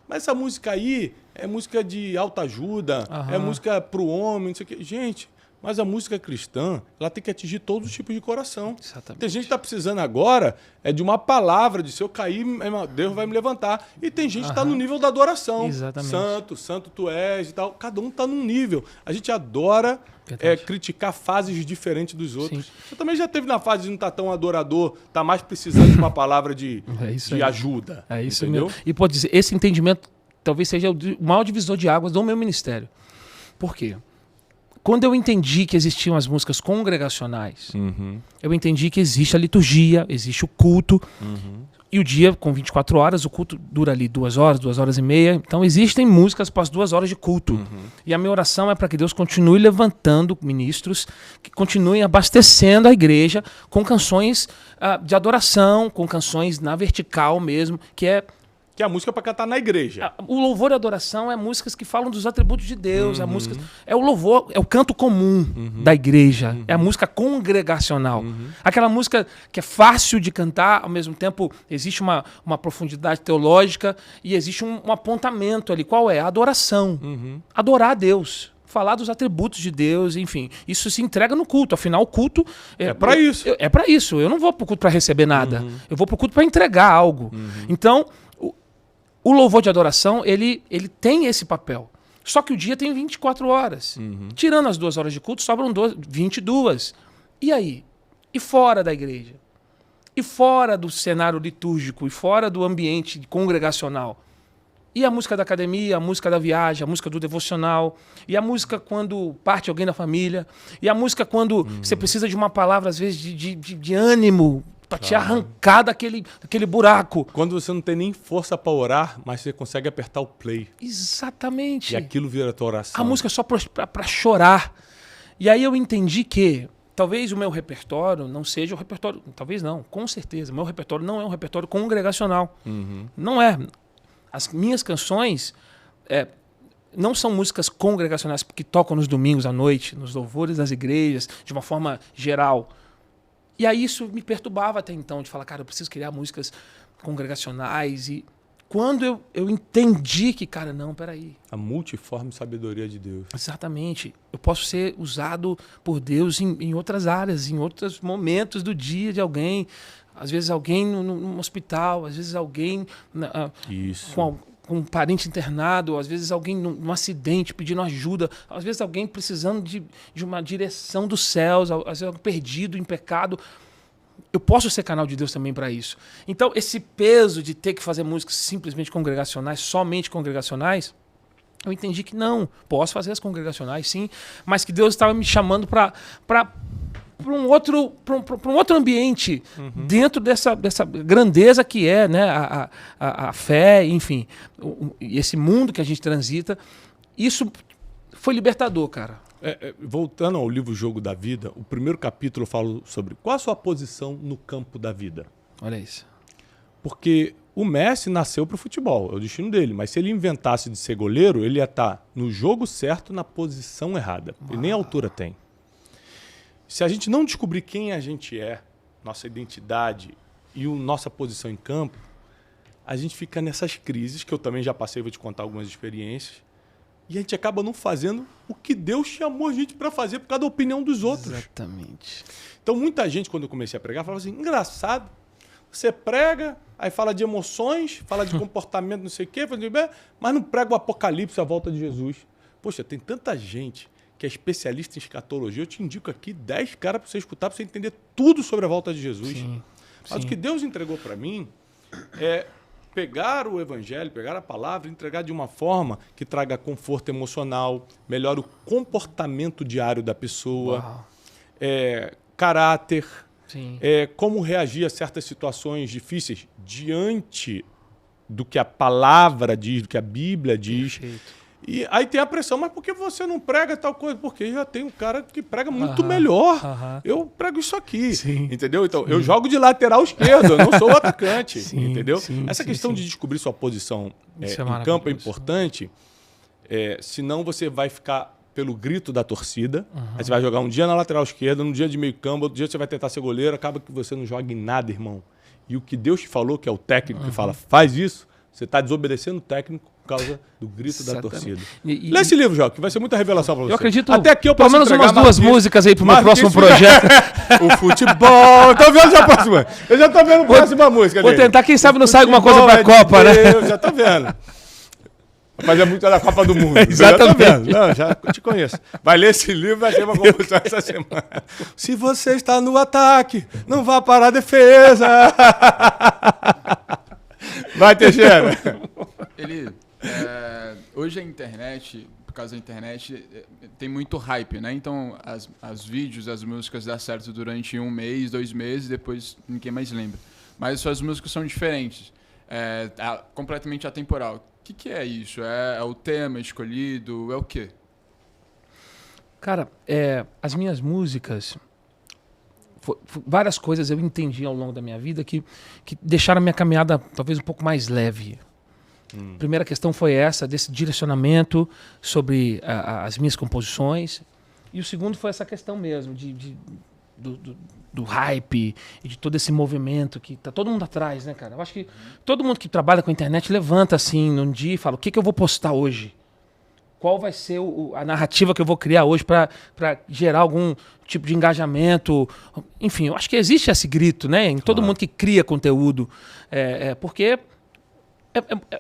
Mas essa música aí é música de autoajuda, é música pro homem, não sei o quê. Gente, Mas a música cristã, ela tem que atingir todos os tipos de coração. Exatamente. Tem gente que está precisando agora de uma palavra, de se eu cair, Deus vai me levantar. E tem gente que está no nível da adoração. Exatamente. Santo tu és e tal. Cada um está num nível. A gente adora criticar fases diferentes dos outros. Sim. Você também já teve na fase de não estar tão adorador, tá mais precisando de uma palavra de ajuda. É isso, entendeu? mesmo. E pode dizer, esse entendimento talvez seja o maior divisor de águas do meu ministério. Por quê? Quando eu entendi que existiam as músicas congregacionais, eu entendi que existe a liturgia, existe o culto, e o dia com 24 horas, o culto dura ali 2 horas, 2 horas e meia. Então existem músicas para as 2 horas de culto. E a minha oração é para que Deus continue levantando ministros, que continuem abastecendo a igreja com canções de adoração, com canções na vertical mesmo, que é a música para cantar na igreja. O louvor e adoração é músicas que falam dos atributos de Deus. É o louvor, é o canto comum da igreja. É a música congregacional. Aquela música que é fácil de cantar, ao mesmo tempo existe uma profundidade teológica e existe um apontamento ali. Qual é? A adoração. Adorar a Deus. Falar dos atributos de Deus, enfim. Isso se entrega no culto. Afinal, o culto... É para isso. É para isso. Eu não vou para o culto para receber nada. Eu vou para o culto para entregar algo. Então... O louvor de adoração, ele tem esse papel. Só que o dia tem 24 horas. Tirando as 2 horas de culto, sobram 22. E aí? E fora da igreja? E fora do cenário litúrgico? E fora do ambiente congregacional? E a música da academia, a música da viagem, a música do devocional, e a música quando parte alguém da família, e a música quando você precisa de uma palavra, às vezes, de ânimo, para te arrancar daquele buraco. Quando você não tem nem força para orar, mas você consegue apertar o play. Exatamente. E aquilo vira a tua oração. A música é só para chorar. E aí eu entendi que talvez o meu repertório não seja o repertório... Talvez não, com certeza. O meu repertório não é um repertório congregacional. Não é. As minhas canções não são músicas congregacionais que tocam nos domingos à noite, nos louvores das igrejas, de uma forma geral. E aí isso me perturbava até então, de falar, cara, eu preciso criar músicas congregacionais. E quando eu entendi que, cara, não, peraí. A multiforme sabedoria de Deus. Exatamente. Eu posso ser usado por Deus em outras áreas, em outros momentos do dia de alguém. Às vezes alguém num hospital, às vezes alguém com um parente internado, às vezes alguém num acidente pedindo ajuda, às vezes alguém precisando de uma direção dos céus, às vezes alguém perdido em pecado. Eu posso ser canal de Deus também para isso. Então, esse peso de ter que fazer músicas simplesmente congregacionais, somente congregacionais, eu entendi que não, posso fazer as congregacionais sim, mas que Deus estava me chamando para um outro ambiente, dentro dessa grandeza que é, né, a fé, enfim, esse mundo que a gente transita. Isso foi libertador, cara. Voltando ao livro Jogo da Vida, o primeiro capítulo eu falo sobre qual a sua posição no campo da vida. Olha isso. Porque o Messi nasceu para o futebol, é o destino dele, mas se ele inventasse de ser goleiro, ele ia estar no jogo certo, na posição errada. E nem altura tem. Se a gente não descobrir quem a gente é, nossa identidade e nossa posição em campo, a gente fica nessas crises, que eu também já passei, vou te contar algumas experiências, e a gente acaba não fazendo o que Deus chamou a gente para fazer por causa da opinião dos outros. Exatamente. Então muita gente, quando eu comecei a pregar, falava assim, engraçado, você prega, aí fala de emoções, fala de comportamento, não sei o quê, mas não prega o apocalipse, a volta de Jesus. Poxa, tem tanta gente que é especialista em escatologia, eu te indico aqui 10 caras para você escutar, para você entender tudo sobre a volta de Jesus. Mas o que Deus entregou para mim é pegar o evangelho, pegar a palavra, entregar de uma forma que traga conforto emocional, melhore o comportamento diário da pessoa, caráter, como reagir a certas situações difíceis diante do que a palavra diz, do que a Bíblia diz. Perfeito. E aí tem a pressão, mas por que você não prega tal coisa? Porque já tem um cara que prega muito melhor. Eu prego isso aqui, entendeu? Então, eu jogo de lateral esquerdo, eu não sou o atacante, entendeu? Essa questão de descobrir sua posição em campo é importante, senão você vai ficar pelo grito da torcida, aí você vai jogar um dia na lateral esquerda, um dia de meio campo, outro dia você vai tentar ser goleiro, acaba que você não joga em nada, irmão. E o que Deus te falou, que é o técnico que fala, faz isso, você está desobedecendo o técnico, por causa do grito da Exatamente. torcida. E- Lê esse livro, João, que vai ser muita revelação para você. Eu acredito, Até aqui eu pelo posso menos entregar umas duas Marquinhos. músicas aí pro meu Marquinhos próximo projeto. O futebol. Tô vendo já a próxima. Eu já tô vendo a próxima música Vou dele. tentar, quem sabe não sai alguma coisa Futebol pra é de Copa, né? Deus, já tô vendo. Mas é muito da Copa do Mundo. Exatamente. Já tô vendo. Não, já te conheço. Vai ler esse livro, vai ter uma composição essa semana. Se você está no ataque, não vá para a defesa. Vai, Teixeira. Hoje a internet, por causa da internet, tem muito hype, né? Então, as vídeos, as músicas dão certo durante 1 mês, 2 meses, depois ninguém mais lembra. Mas suas músicas são diferentes, completamente atemporal. O que é isso? É o tema escolhido? É o quê? Cara, as minhas músicas, várias coisas eu entendi ao longo da minha vida que deixaram a minha caminhada talvez um pouco mais leve. A primeira questão foi essa, desse direcionamento sobre as minhas composições. E o segundo foi essa questão mesmo do hype e de todo esse movimento que tá todo mundo atrás, né, cara? Eu acho que todo mundo que trabalha com a internet levanta assim num dia e fala: o que eu vou postar hoje? Qual vai ser a narrativa que eu vou criar hoje para gerar algum tipo de engajamento? Enfim, eu acho que existe esse grito, né, em todo mundo que cria conteúdo, porque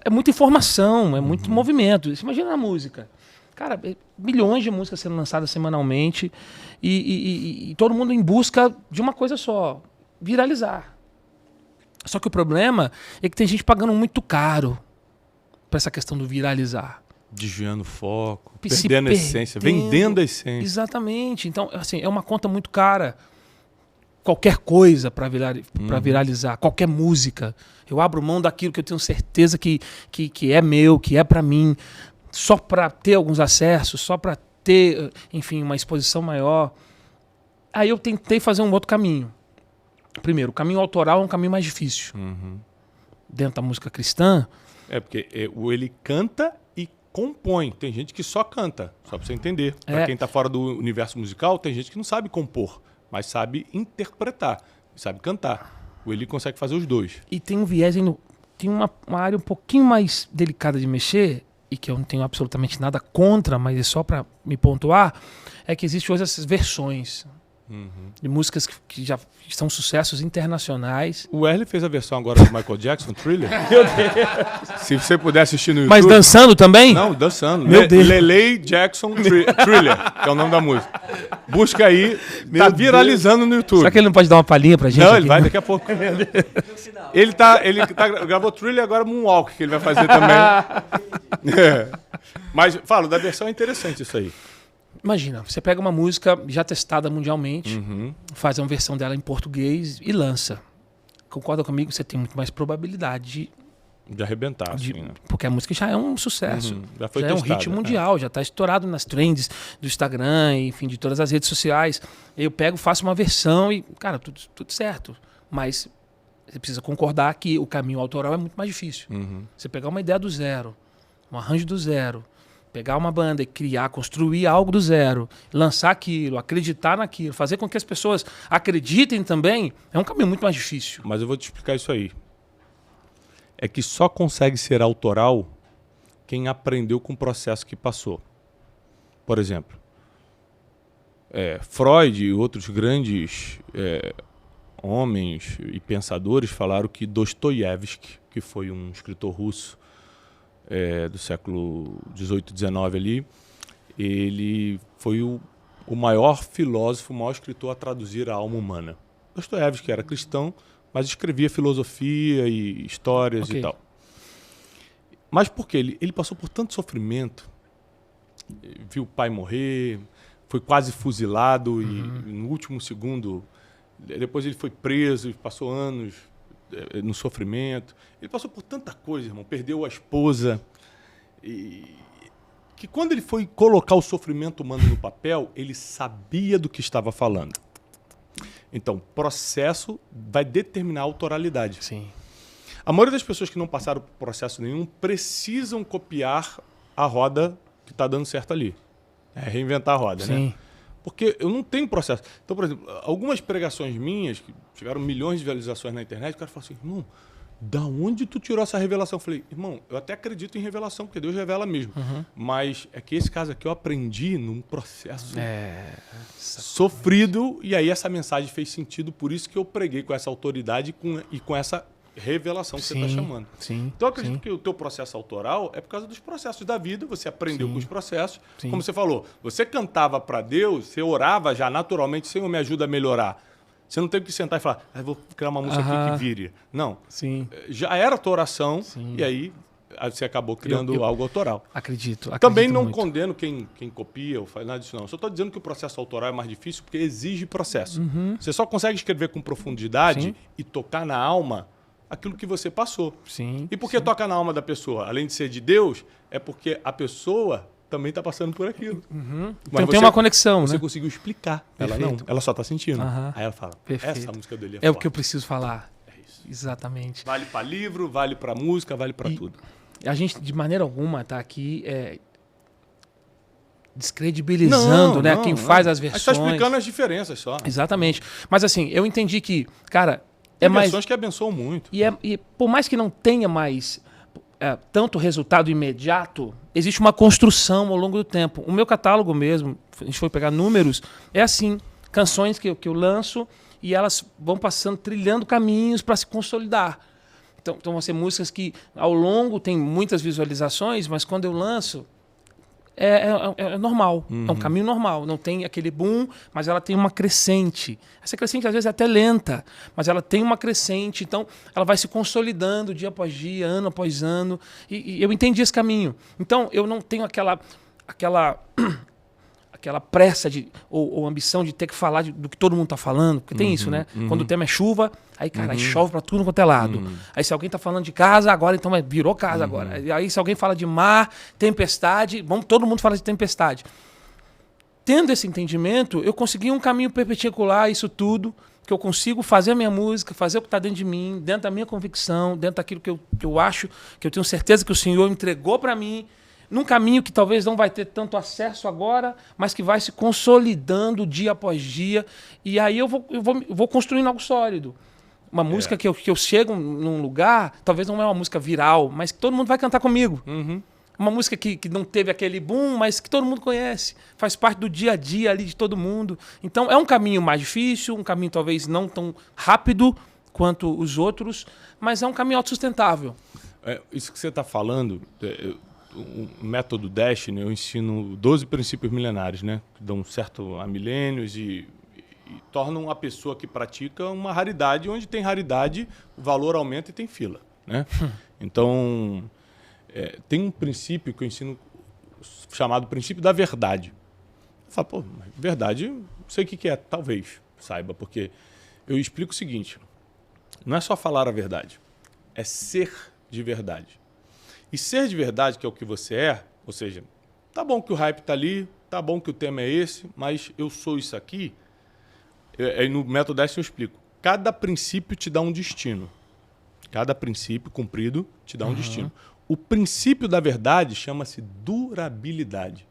é muita informação, é muito movimento. Você imagina a música. Cara, milhões de músicas sendo lançadas semanalmente e todo mundo em busca de uma coisa só: viralizar. Só que o problema é que tem gente pagando muito caro para essa questão do viralizar. Desviando o foco, Se perdendo a essência, vendendo a essência. Exatamente. Então, assim, é uma conta muito cara. Qualquer coisa para viralizar, qualquer música. Eu abro mão daquilo que eu tenho certeza que é meu, que é para mim, só para ter alguns acessos, só para ter, enfim, uma exposição maior. Aí eu tentei fazer um outro caminho. Primeiro, o caminho autoral é um caminho mais difícil. Dentro da música cristã. Porque ele canta e compõe. Tem gente que só canta, só para você entender. Para quem tá fora do universo musical, tem gente que não sabe compor, mas sabe interpretar, sabe cantar. O Eli consegue fazer os dois. E tem um viés, tem uma área um pouquinho mais delicada de mexer, e que eu não tenho absolutamente nada contra, mas é só para me pontuar, é que existem hoje essas versões de músicas que já são sucessos internacionais. O Wesley fez a versão agora do Michael Jackson, Thriller. Meu Deus! Se você puder assistir no YouTube. Mas dançando também? Não, dançando. Meu Deus. Lele Jackson Thriller, que é o nome da música. Busca aí, tá viralizando no YouTube. Será que ele não pode dar uma palhinha pra gente? Não, aqui? ele vai daqui a pouco. Ele gravou Thriller, agora Moonwalk, que ele vai fazer também. Mas, fala, da versão é interessante isso aí. Imagina, você pega uma música já testada mundialmente, faz uma versão dela em português e lança. Concorda comigo? Você tem muito mais probabilidade de arrebentar, assim, né? Porque a música já é um sucesso. Já foi já testada, é um hit mundial, já está estourado nas trends do Instagram, enfim, de todas as redes sociais. Eu pego, faço uma versão e, cara, tudo certo. Mas você precisa concordar que o caminho autoral é muito mais difícil. Você pegar uma ideia do zero, um arranjo do zero, pegar uma banda e criar, construir algo do zero, lançar aquilo, acreditar naquilo, fazer com que as pessoas acreditem também, é um caminho muito mais difícil. Mas eu vou te explicar isso aí. É que só consegue ser autoral quem aprendeu com o processo que passou. Por exemplo, Freud e outros grandes homens e pensadores falaram que Dostoiévski, que foi um escritor russo do século XVIII, XIX ali, ele foi o maior filósofo, o maior escritor a traduzir a alma humana. Dostoiévski era cristão, mas escrevia filosofia e histórias e tal. Mas por quê? Ele passou por tanto sofrimento, viu o pai morrer, foi quase fuzilado e no último segundo, depois ele foi preso e passou anos no sofrimento. Ele passou por tanta coisa, irmão, perdeu a esposa, que quando ele foi colocar o sofrimento humano no papel, ele sabia do que estava falando. Então, processo vai determinar a autoralidade. Sim. A maioria das pessoas que não passaram por processo nenhum precisam copiar a roda que está dando certo ali. Reinventar a roda, Sim. né? Porque eu não tenho processo. Então, por exemplo, algumas pregações minhas, que tiveram milhões de visualizações na internet, o cara fala assim, da onde tu tirou essa revelação? Eu falei, irmão, eu até acredito em revelação, porque Deus revela mesmo. Mas é que esse caso aqui eu aprendi num processo sofrido, e aí essa mensagem fez sentido, por isso que eu preguei com essa autoridade e com essa revelação que você está chamando. Sim, então eu acredito que o teu processo autoral é por causa dos processos da vida, você aprendeu com os processos. Como você falou, você cantava para Deus, você orava já naturalmente, Senhor, me ajuda a melhorar. Você não teve que sentar e falar, vou criar uma música aqui que vire. Não. Já era a tua oração e aí você acabou criando algo autoral. Acredito Também não muito. condeno quem copia ou faz nada disso, não. Só estou dizendo que o processo autoral é mais difícil porque exige processo. Você só consegue escrever com profundidade e tocar na alma aquilo que você passou. E por que toca na alma da pessoa? Além de ser de Deus, é porque a pessoa também está passando por aquilo. Então tem uma conexão, Você né? conseguiu explicar. Ela não. Ela só está sentindo. Aí ela fala, essa música dele é o que eu preciso falar. É isso. Exatamente. Vale para livro, vale para música, vale para tudo. A gente, de maneira alguma, está aqui descredibilizando quem faz as versões. A gente está explicando as diferenças só. Exatamente. Mas assim, eu entendi que, cara... Tem versões que abençoam muito. E por mais que não tenha mais tanto resultado imediato, existe uma construção ao longo do tempo. O meu catálogo mesmo, a gente foi pegar números, é assim, canções que eu lanço e elas vão passando, trilhando caminhos para se consolidar. Então vão ser músicas que ao longo tem muitas visualizações, mas quando eu lanço, é normal, é um caminho normal. Não tem aquele boom, mas ela tem uma crescente. Essa crescente às vezes é até lenta, mas ela tem uma crescente, então ela vai se consolidando dia após dia, ano após ano, e eu entendi esse caminho. Então eu não tenho aquela pressa ou ambição de ter que falar do que todo mundo está falando, porque tem isso, né? Quando o tema é chuva, aí, cara, aí chove para tudo quanto é lado. Aí se alguém está falando de casa, agora então virou casa agora. Aí se alguém fala de mar, tempestade, todo mundo fala de tempestade. Tendo esse entendimento, eu consegui um caminho perpendicular a isso tudo, que eu consigo fazer a minha música, fazer o que está dentro de mim, dentro da minha convicção, dentro daquilo que eu acho, que eu tenho certeza que o Senhor entregou para mim, num caminho que talvez não vai ter tanto acesso agora, mas que vai se consolidando dia após dia. E aí eu vou construindo algo sólido. Uma música que eu chego num lugar, talvez não é uma música viral, mas que todo mundo vai cantar comigo. Uma música que não teve aquele boom, mas que todo mundo conhece. Faz parte do dia a dia ali de todo mundo. Então é um caminho mais difícil, um caminho talvez não tão rápido quanto os outros, mas é um caminho autossustentável. Isso que você está falando... O método Destiny, eu ensino 12 princípios milenares, né? Que dão certo a milênios e tornam a pessoa que pratica uma raridade. Onde tem raridade, o valor aumenta e tem fila, né? Então, tem um princípio que eu ensino chamado princípio da verdade. Eu falo, verdade, não sei o que é, talvez saiba, porque eu explico o seguinte, não é só falar a verdade, é ser de verdade. E ser de verdade, que é o que você é, ou seja, tá bom que o hype tá ali, tá bom que o tema é esse, mas eu sou isso aqui. No método Destiny eu explico. Cada princípio te dá um destino. Cada princípio cumprido te dá um destino. O princípio da verdade chama-se durabilidade.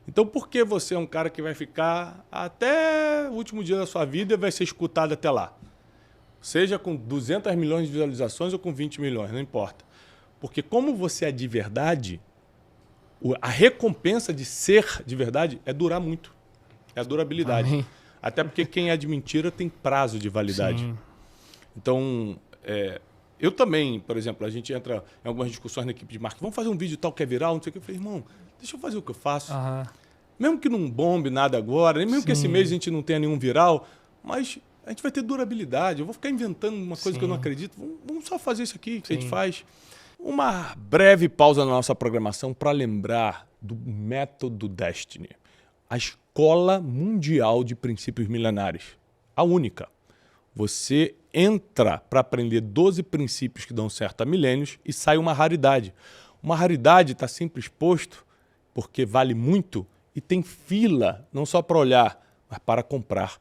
Então, por que você é um cara que vai ficar até o último dia da sua vida e vai ser escutado até lá? Seja com 200 milhões de visualizações ou com 20 milhões, não importa. Porque como você é de verdade, a recompensa de ser de verdade é durar muito. É a durabilidade. Amém. Até porque quem é de mentira tem prazo de validade. Sim. Então, eu também, por exemplo, a gente entra em algumas discussões na equipe de marketing. Vamos fazer um vídeo tal que é viral, não sei o que. Eu falei, irmão, deixa eu fazer o que eu faço. Mesmo que não bombe nada agora, mesmo que esse mês a gente não tenha nenhum viral, mas a gente vai ter durabilidade. Eu vou ficar inventando uma coisa que eu não acredito. Vamos só fazer isso aqui que a gente faz. Uma breve pausa na nossa programação para lembrar do método Destiny, a escola mundial de princípios milenares, a única. Você entra para aprender 12 princípios que dão certo há milênios e sai uma raridade. Uma raridade está sempre exposto porque vale muito e tem fila, não só para olhar, mas para comprar.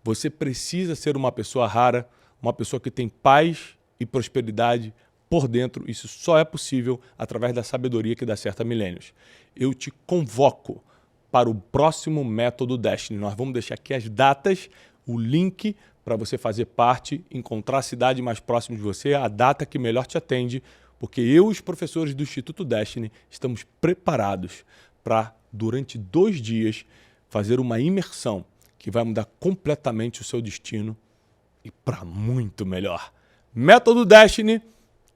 Você precisa ser uma pessoa rara, uma pessoa que tem paz e prosperidade por dentro. Isso só é possível através da sabedoria que dá certo há milênios. Eu te convoco para o próximo método Destiny. Nós vamos deixar aqui as datas, o link para você fazer parte, encontrar a cidade mais próxima de você, a data que melhor te atende, porque eu e os professores do Instituto Destiny estamos preparados para, durante 2 dias, fazer uma imersão que vai mudar completamente o seu destino e para muito melhor. Método Destiny,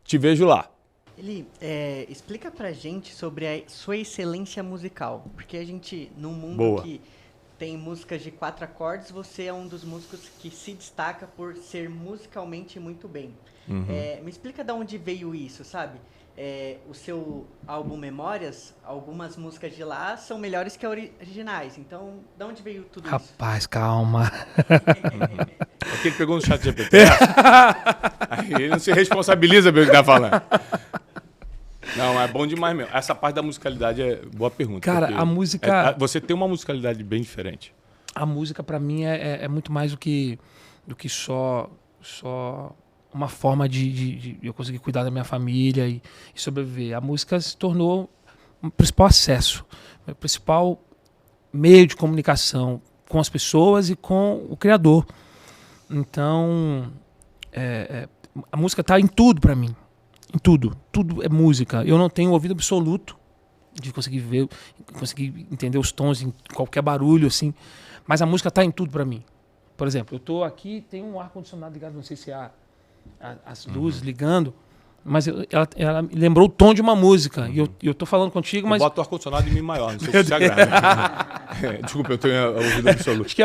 te vejo lá. Eli, explica pra gente sobre a sua excelência musical, porque a gente, num mundo que tem músicas de 4 acordes, você é um dos músicos que se destaca por ser musicalmente muito bem. Me explica de onde veio isso, sabe? O seu álbum Memórias, algumas músicas de lá são melhores que originais, então de onde veio tudo isso? Rapaz, calma. Porque ele pegou no chat GPT. Aí ele não se responsabiliza pelo que tá falando. Não, é bom demais mesmo. Essa parte da musicalidade é boa pergunta. Cara, a música... você tem uma musicalidade bem diferente. A música, pra mim, é muito mais do que só uma forma de eu conseguir cuidar da minha família e sobreviver. A música se tornou o principal acesso, o principal meio de comunicação com as pessoas e com o Criador. Então, a música tá em tudo pra mim. Em tudo. Tudo é música. Eu não tenho ouvido absoluto de conseguir ver, conseguir entender os tons em qualquer barulho, assim. Mas a música tá em tudo pra mim. Por exemplo, eu tô aqui, tem um ar-condicionado ligado, não sei se é as luzes ligando, mas ela me lembrou o tom de uma música. E eu tô falando contigo, mas... Bota o ar-condicionado em mim maior, não sei se te agrada. Desculpa, eu tenho ouvido absoluto. Acho que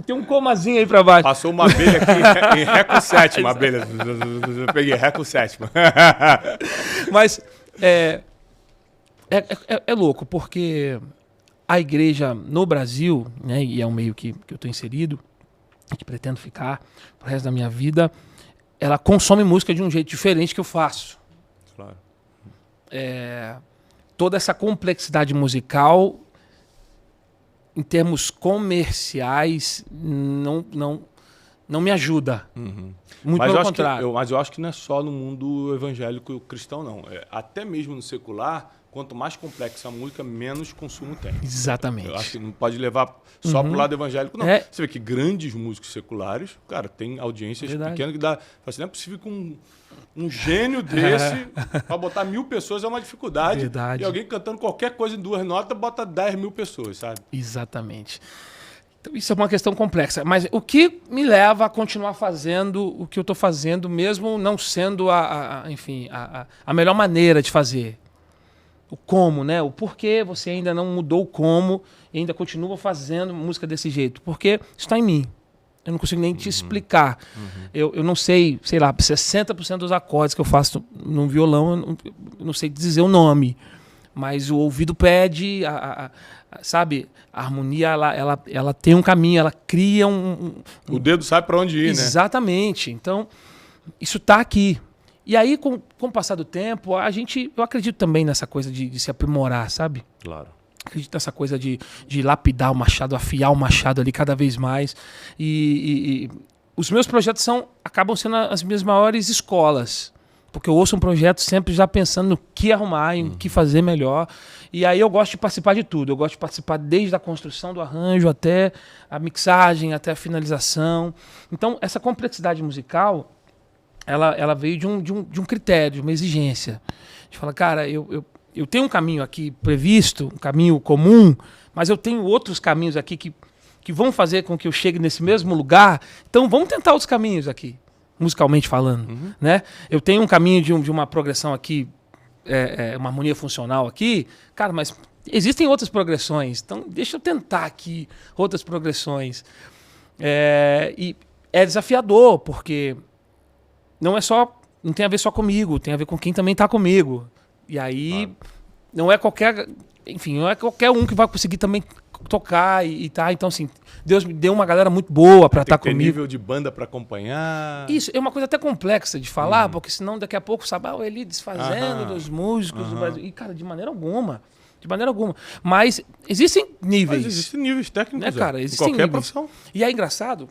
tem um comazinho aí pra baixo. Passou uma abelha aqui em Ré com sétima, abelha. Eu peguei Ré com sétima. Mas é louco, porque a igreja no Brasil, né, e é um meio que eu estou inserido, que pretendo ficar pro resto da minha vida, ela consome música de um jeito diferente que eu faço. Claro. Toda essa complexidade musical, em termos comerciais, não me ajuda. Muito pelo contrário. Mas eu acho que não é só no mundo evangélico cristão, não. Até mesmo no secular, quanto mais complexa a música, menos consumo tem. Exatamente. Eu acho que não pode levar só pro lado evangélico, não. Você vê que grandes músicos seculares, cara, tem audiências pequenas que dá... Assim, não é possível que um gênio desse, para botar 1.000 pessoas é uma dificuldade. Verdade. E alguém cantando qualquer coisa em 2 notas, bota 10.000 pessoas, sabe? Exatamente. Então, isso é uma questão complexa. Mas o que me leva a continuar fazendo o que eu estou fazendo, mesmo não sendo enfim, a melhor maneira de fazer? O como, né? O porquê você ainda não mudou o como e ainda continua fazendo música desse jeito? Porque isso está em mim. Eu não consigo nem te explicar. Eu não sei lá, 60% dos acordes que eu faço no violão, eu não sei dizer o nome. Mas o ouvido pede, sabe? A harmonia, ela tem um caminho, ela cria O dedo sabe para onde ir, né? Exatamente. Então, isso está aqui. E aí, com o passar do tempo, eu acredito também nessa coisa de se aprimorar, sabe? Claro. Acredito nessa coisa de lapidar o machado, afiar o machado ali cada vez mais. E os meus projetos acabam sendo as minhas maiores escolas. Porque eu ouço um projeto sempre já pensando no que arrumar, em que fazer melhor. E aí eu gosto de participar de tudo. Eu gosto de participar desde a construção do arranjo até a mixagem, até a finalização. Então, essa complexidade musical, ela veio de um critério, de uma exigência. De falar, cara, eu tenho um caminho aqui previsto, um caminho comum, mas eu tenho outros caminhos aqui que vão fazer com que eu chegue nesse mesmo lugar. Então, vamos tentar outros caminhos aqui, musicalmente falando. Né? Eu tenho um caminho de uma progressão aqui, uma harmonia funcional aqui, cara, mas existem outras progressões, então deixa eu tentar aqui outras progressões. E é desafiador, porque não tem a ver só comigo, tem a ver com quem também está comigo. E aí, não é qualquer um que vai conseguir também tocar e tá. Então, assim, Deus me deu uma galera muito boa para estar comigo. Tem nível de banda para acompanhar. Isso, é uma coisa até complexa de falar, porque senão daqui a pouco, sabe, o Eli desfazendo dos músicos do Brasil. E, cara, de maneira alguma. Mas existem níveis. Mas existem níveis técnicos, né, cara? Existem qualquer níveis. profissão. E é engraçado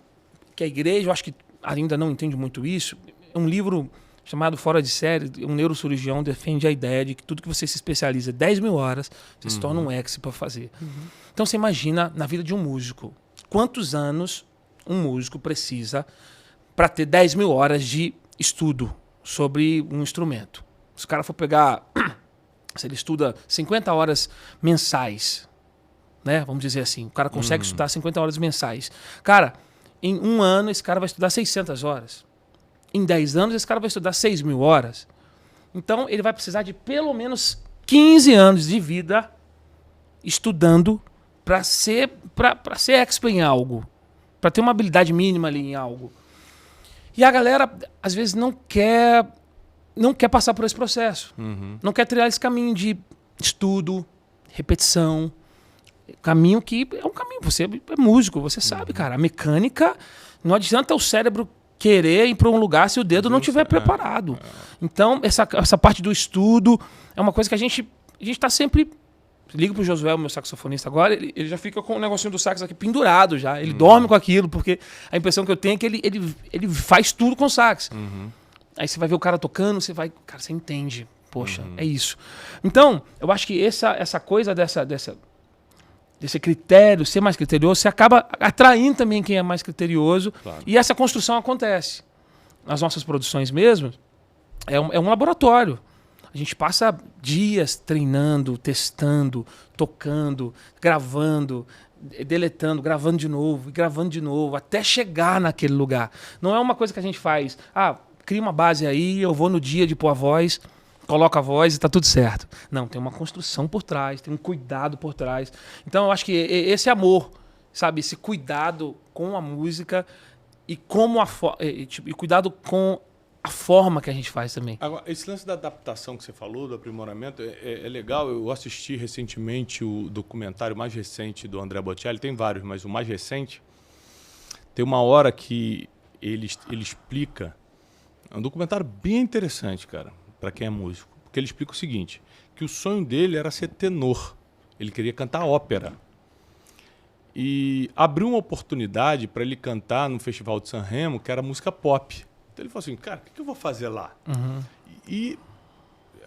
que a igreja, eu acho que ainda não entende muito isso. É um livro chamado Fora de Série, um neurocirurgião defende a ideia de que tudo que você se especializa 10.000 horas, você se torna um ex para fazer. Então você imagina na vida de um músico, quantos anos um músico precisa para ter 10 mil horas de estudo sobre um instrumento. Se o cara for pegar, se ele estuda 50 horas mensais, né? Vamos dizer assim, o cara consegue estudar 50 horas mensais. Cara, em um ano esse cara vai estudar 600 horas. Em 10 anos esse cara vai estudar 6 mil horas. Então ele vai precisar de pelo menos 15 anos de vida estudando para ser expert em algo, para ter uma habilidade mínima ali em algo. E a galera às vezes não quer passar por esse processo. Não quer trilhar esse caminho de estudo, repetição, caminho que é um caminho, você é músico, você sabe, cara, a mecânica, não adianta o cérebro querer ir para um lugar se o dedo não estiver preparado. Então, essa parte do estudo é uma coisa que a gente está sempre... Ligo pro Josué, o meu saxofonista agora, ele já fica com o negocinho do sax aqui pendurado já. Ele dorme com aquilo, porque a impressão que eu tenho é que ele faz tudo com sax. Aí você vai ver o cara tocando, cara, você entende. Poxa, é isso. Então, eu acho que essa coisa desse critério, ser mais criterioso, você acaba atraindo também quem é mais criterioso. Claro. E essa construção acontece. Nas nossas produções mesmo, é um laboratório. A gente passa dias treinando, testando, tocando, gravando, deletando, gravando de novo, até chegar naquele lugar. Não é uma coisa que a gente faz, cria uma base aí, eu vou no dia de pôr a voz, coloco a voz e tá tudo certo. Não, tem uma construção por trás, tem um cuidado por trás. Então eu acho que esse amor, sabe, esse cuidado com a música e cuidado com a forma que a gente faz também. Agora, esse lance da adaptação que você falou, do aprimoramento, é legal. Eu assisti recentemente o documentário mais recente do Andrea Bocelli, tem vários, mas o mais recente, tem uma hora que ele explica, é um documentário bem interessante, cara, para quem é músico, porque ele explica o seguinte, que o sonho dele era ser tenor, ele queria cantar ópera. E abriu uma oportunidade para ele cantar no Festival de San Remo, que era música pop. Então ele falou assim, cara, o que eu vou fazer lá? E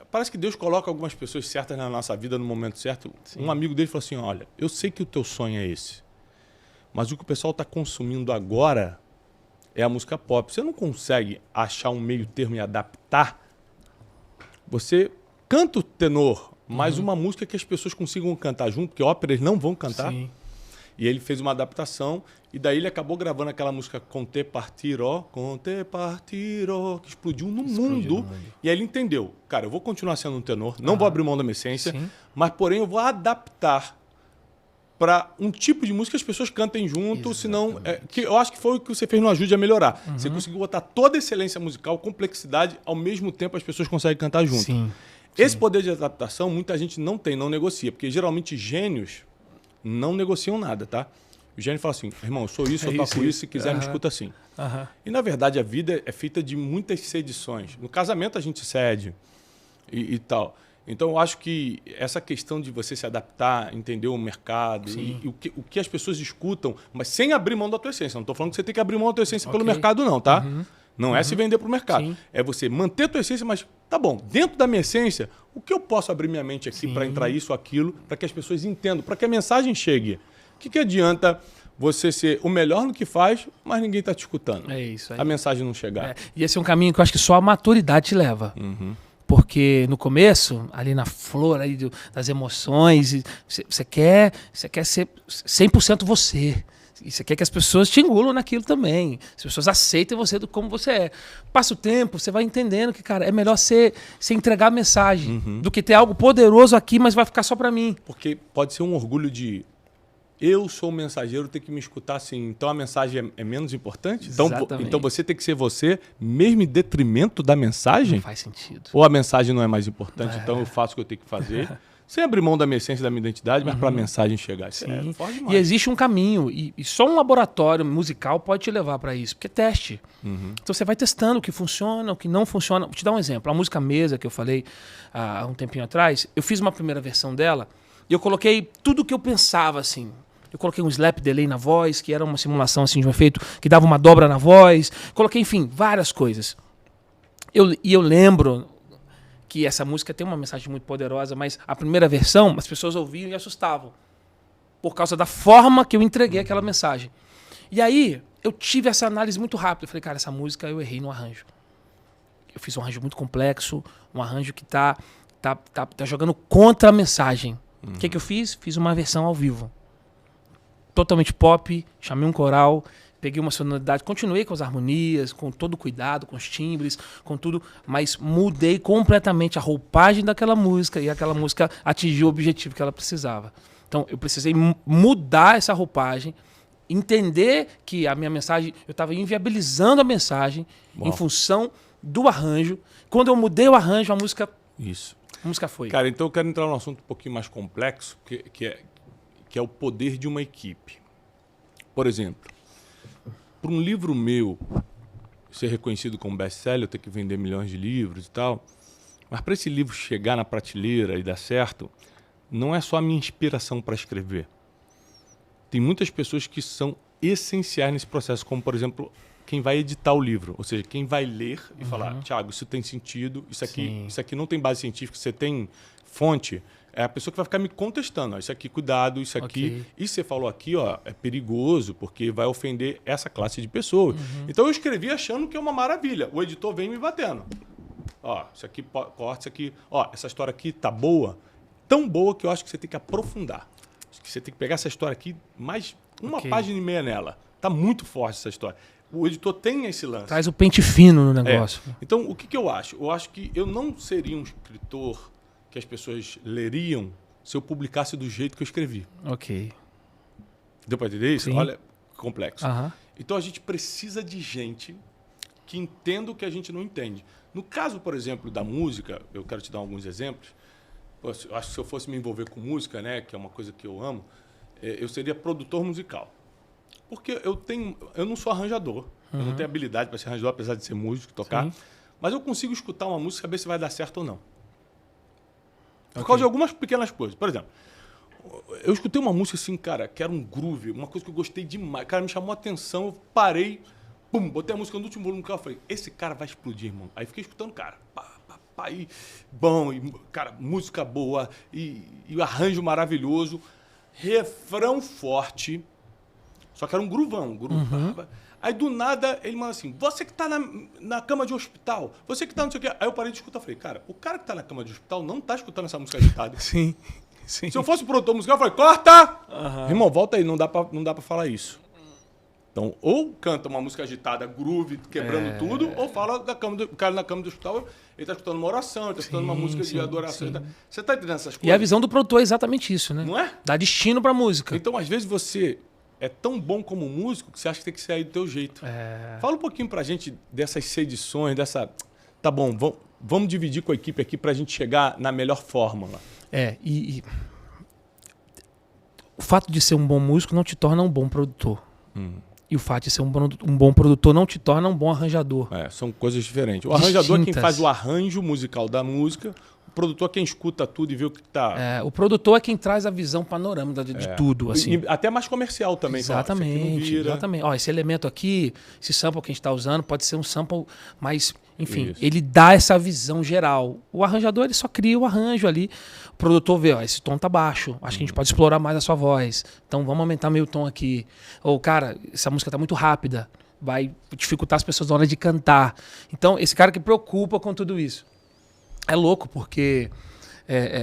parece que Deus coloca algumas pessoas certas na nossa vida no momento certo. Sim. Um amigo dele falou assim, olha, eu sei que o teu sonho é esse, mas o que o pessoal está consumindo agora é a música pop. Você não consegue achar um meio termo e adaptar? Você canta o tenor, mas uma música que as pessoas consigam cantar junto, porque ópera eles não vão cantar. Sim. E ele fez uma adaptação, e daí ele acabou gravando aquela música Con te partirò, que explodiu no mundo. E aí ele entendeu, cara, eu vou continuar sendo um tenor, não vou abrir mão da minha essência, mas porém eu vou adaptar para um tipo de música que as pessoas cantem junto, senão... que eu acho que foi o que você fez no Ajude a Melhorar. Você conseguiu botar toda a excelência musical, complexidade, ao mesmo tempo as pessoas conseguem cantar junto. Sim. Esse poder de adaptação muita gente não tem, não negocia, porque geralmente gênios não negociam nada, tá? O gênio fala assim, irmão, eu sou isso, eu toco isso, se quiser me escuta assim. E na verdade a vida é feita de muitas sedições. No casamento a gente cede e tal. Então eu acho que essa questão de você se adaptar, entender o mercado e o que as pessoas escutam, mas sem abrir mão da tua essência. Não estou falando que você tem que abrir mão da tua essência pelo mercado não, tá? Não é se vender para o mercado. Sim. É você manter a tua essência, mas tá bom, dentro da minha essência, o que eu posso abrir minha mente aqui para entrar isso, aquilo, para que as pessoas entendam, para que a mensagem chegue. O que adianta você ser o melhor no que faz, mas ninguém está te escutando? É isso aí. A mensagem não chegar. E esse é um caminho que eu acho que só a maturidade te leva. Porque no começo, ali na flor aí das emoções, você quer ser 100% você. E você quer que as pessoas te engulam naquilo também. As pessoas aceitem você como você é. Passa o tempo, você vai entendendo que, cara, é melhor você entregar a mensagem do que ter algo poderoso aqui, mas vai ficar só pra mim. Porque pode ser um orgulho de eu sou o mensageiro, ter que me escutar assim. Então a mensagem é menos importante? Então você tem que ser você, mesmo em detrimento da mensagem? Não faz sentido. Ou a mensagem não é mais importante, então eu faço o que eu tenho que fazer? Sem abrir mão da minha essência, da minha identidade, mas para a mensagem chegar. Sim. E existe um caminho, e só um laboratório musical pode te levar para isso, porque é teste. Então você vai testando o que funciona, o que não funciona. Vou te dar um exemplo. A música Mesa, que eu falei há um tempinho atrás, eu fiz uma primeira versão dela e eu coloquei tudo o que eu pensava, assim. Eu coloquei um slap delay na voz, que era uma simulação assim, de um efeito que dava uma dobra na voz. Coloquei, enfim, várias coisas. Eu lembro que essa música tem uma mensagem muito poderosa, mas a primeira versão, as pessoas ouviam e assustavam. Por causa da forma que eu entreguei aquela mensagem. E aí, eu tive essa análise muito rápida. Eu falei, cara, essa música eu errei no arranjo. Eu fiz um arranjo muito complexo, um arranjo que tá jogando contra a mensagem. O que eu fiz? Fiz uma versão ao vivo. Totalmente pop, chamei um coral, peguei uma sonoridade, continuei com as harmonias, com todo o cuidado, com os timbres, com tudo, mas mudei completamente a roupagem daquela música e aquela música atingiu o objetivo que ela precisava. Então, eu precisei mudar essa roupagem, entender que a minha mensagem, eu estava inviabilizando a mensagem em função do arranjo. Quando eu mudei o arranjo, a música foi. Cara, então eu quero entrar num assunto um pouquinho mais complexo, que é o poder de uma equipe. Por exemplo, para um livro meu ser reconhecido como best-seller, eu ter que vender milhões de livros e tal, mas para esse livro chegar na prateleira e dar certo, não é só a minha inspiração para escrever. Tem muitas pessoas que são essenciais nesse processo, como, por exemplo, quem vai editar o livro, ou seja, quem vai ler e falar, Thiago, isso tem sentido, isso aqui não tem base científica, você tem fonte, é a pessoa que vai ficar me contestando, ó, isso aqui, cuidado, isso aqui, isso você falou aqui, ó, é perigoso, porque vai ofender essa classe de pessoas. Então eu escrevi achando que é uma maravilha, o editor vem me batendo. Ó, isso aqui, corta isso aqui, ó, essa história aqui tá boa, tão boa que eu acho que você tem que aprofundar. Acho que você tem que pegar essa história aqui, mais uma página e meia nela. Tá muito forte essa história. O editor tem esse lance. Traz o pente fino no negócio. Então, o que eu acho? Eu acho que eu não seria um escritor que as pessoas leriam se eu publicasse do jeito que eu escrevi. Ok. Deu para entender isso? Sim. Olha, complexo. Então, a gente precisa de gente que entenda o que a gente não entende. No caso, por exemplo, da música, eu quero te dar alguns exemplos. Eu acho que se eu fosse me envolver com música, né, que é uma coisa que eu amo, eu seria produtor musical. Porque eu não sou arranjador, eu não tenho habilidade para ser arranjador, apesar de ser músico, tocar, mas eu consigo escutar uma música e saber se vai dar certo ou não. Por causa de algumas pequenas coisas. Por exemplo, eu escutei uma música assim, cara, que era um groove, uma coisa que eu gostei demais. Cara, me chamou a atenção, eu parei, pum, botei a música no último volume do carro e falei, esse cara vai explodir, irmão. Aí fiquei escutando, cara, e bom, e, cara, música boa, e arranjo maravilhoso, refrão forte, só que era um groovão. Aí do nada ele manda assim, você que tá na cama de hospital, você que tá não sei o quê. Aí eu parei de escutar e falei, cara, o cara que tá na cama de hospital não tá escutando essa música agitada. Sim. Se eu fosse produtor musical, eu falei, corta! Irmão, volta aí, não dá pra falar isso. Então, ou canta uma música agitada, groove, quebrando tudo, ou fala o cara na cama do hospital, ele tá escutando uma oração, ele tá escutando uma música de adoração. Você tá entendendo essas coisas? E a visão do produtor é exatamente isso, né? Não é? Dá destino pra música. Então, às vezes, você é tão bom como músico que você acha que tem que sair do teu jeito. Fala um pouquinho pra gente dessas sedições, dessa... Tá bom, vamos dividir com a equipe aqui pra gente chegar na melhor fórmula. E o fato de ser um bom músico não te torna um bom produtor. E o fato de ser um bom produtor não te torna um bom arranjador. São coisas diferentes. O arranjador é quem faz o arranjo musical da música, o produtor é quem escuta tudo e vê o que tá... O produtor é quem traz a visão panorâmica de tudo. Assim. E até mais comercial também. Exatamente. Exatamente. Ó, esse elemento aqui, esse sample que a gente está usando, pode ser um sample mais... Enfim, ele dá essa visão geral. O arranjador ele só cria o arranjo ali. O produtor vê, ó, esse tom tá baixo. Acho que a gente pode explorar mais a sua voz. Então vamos aumentar meio tom aqui. Ou, cara, essa música tá muito rápida. Vai dificultar as pessoas na hora de cantar. Então, esse cara que preocupa com tudo isso. É louco, porque,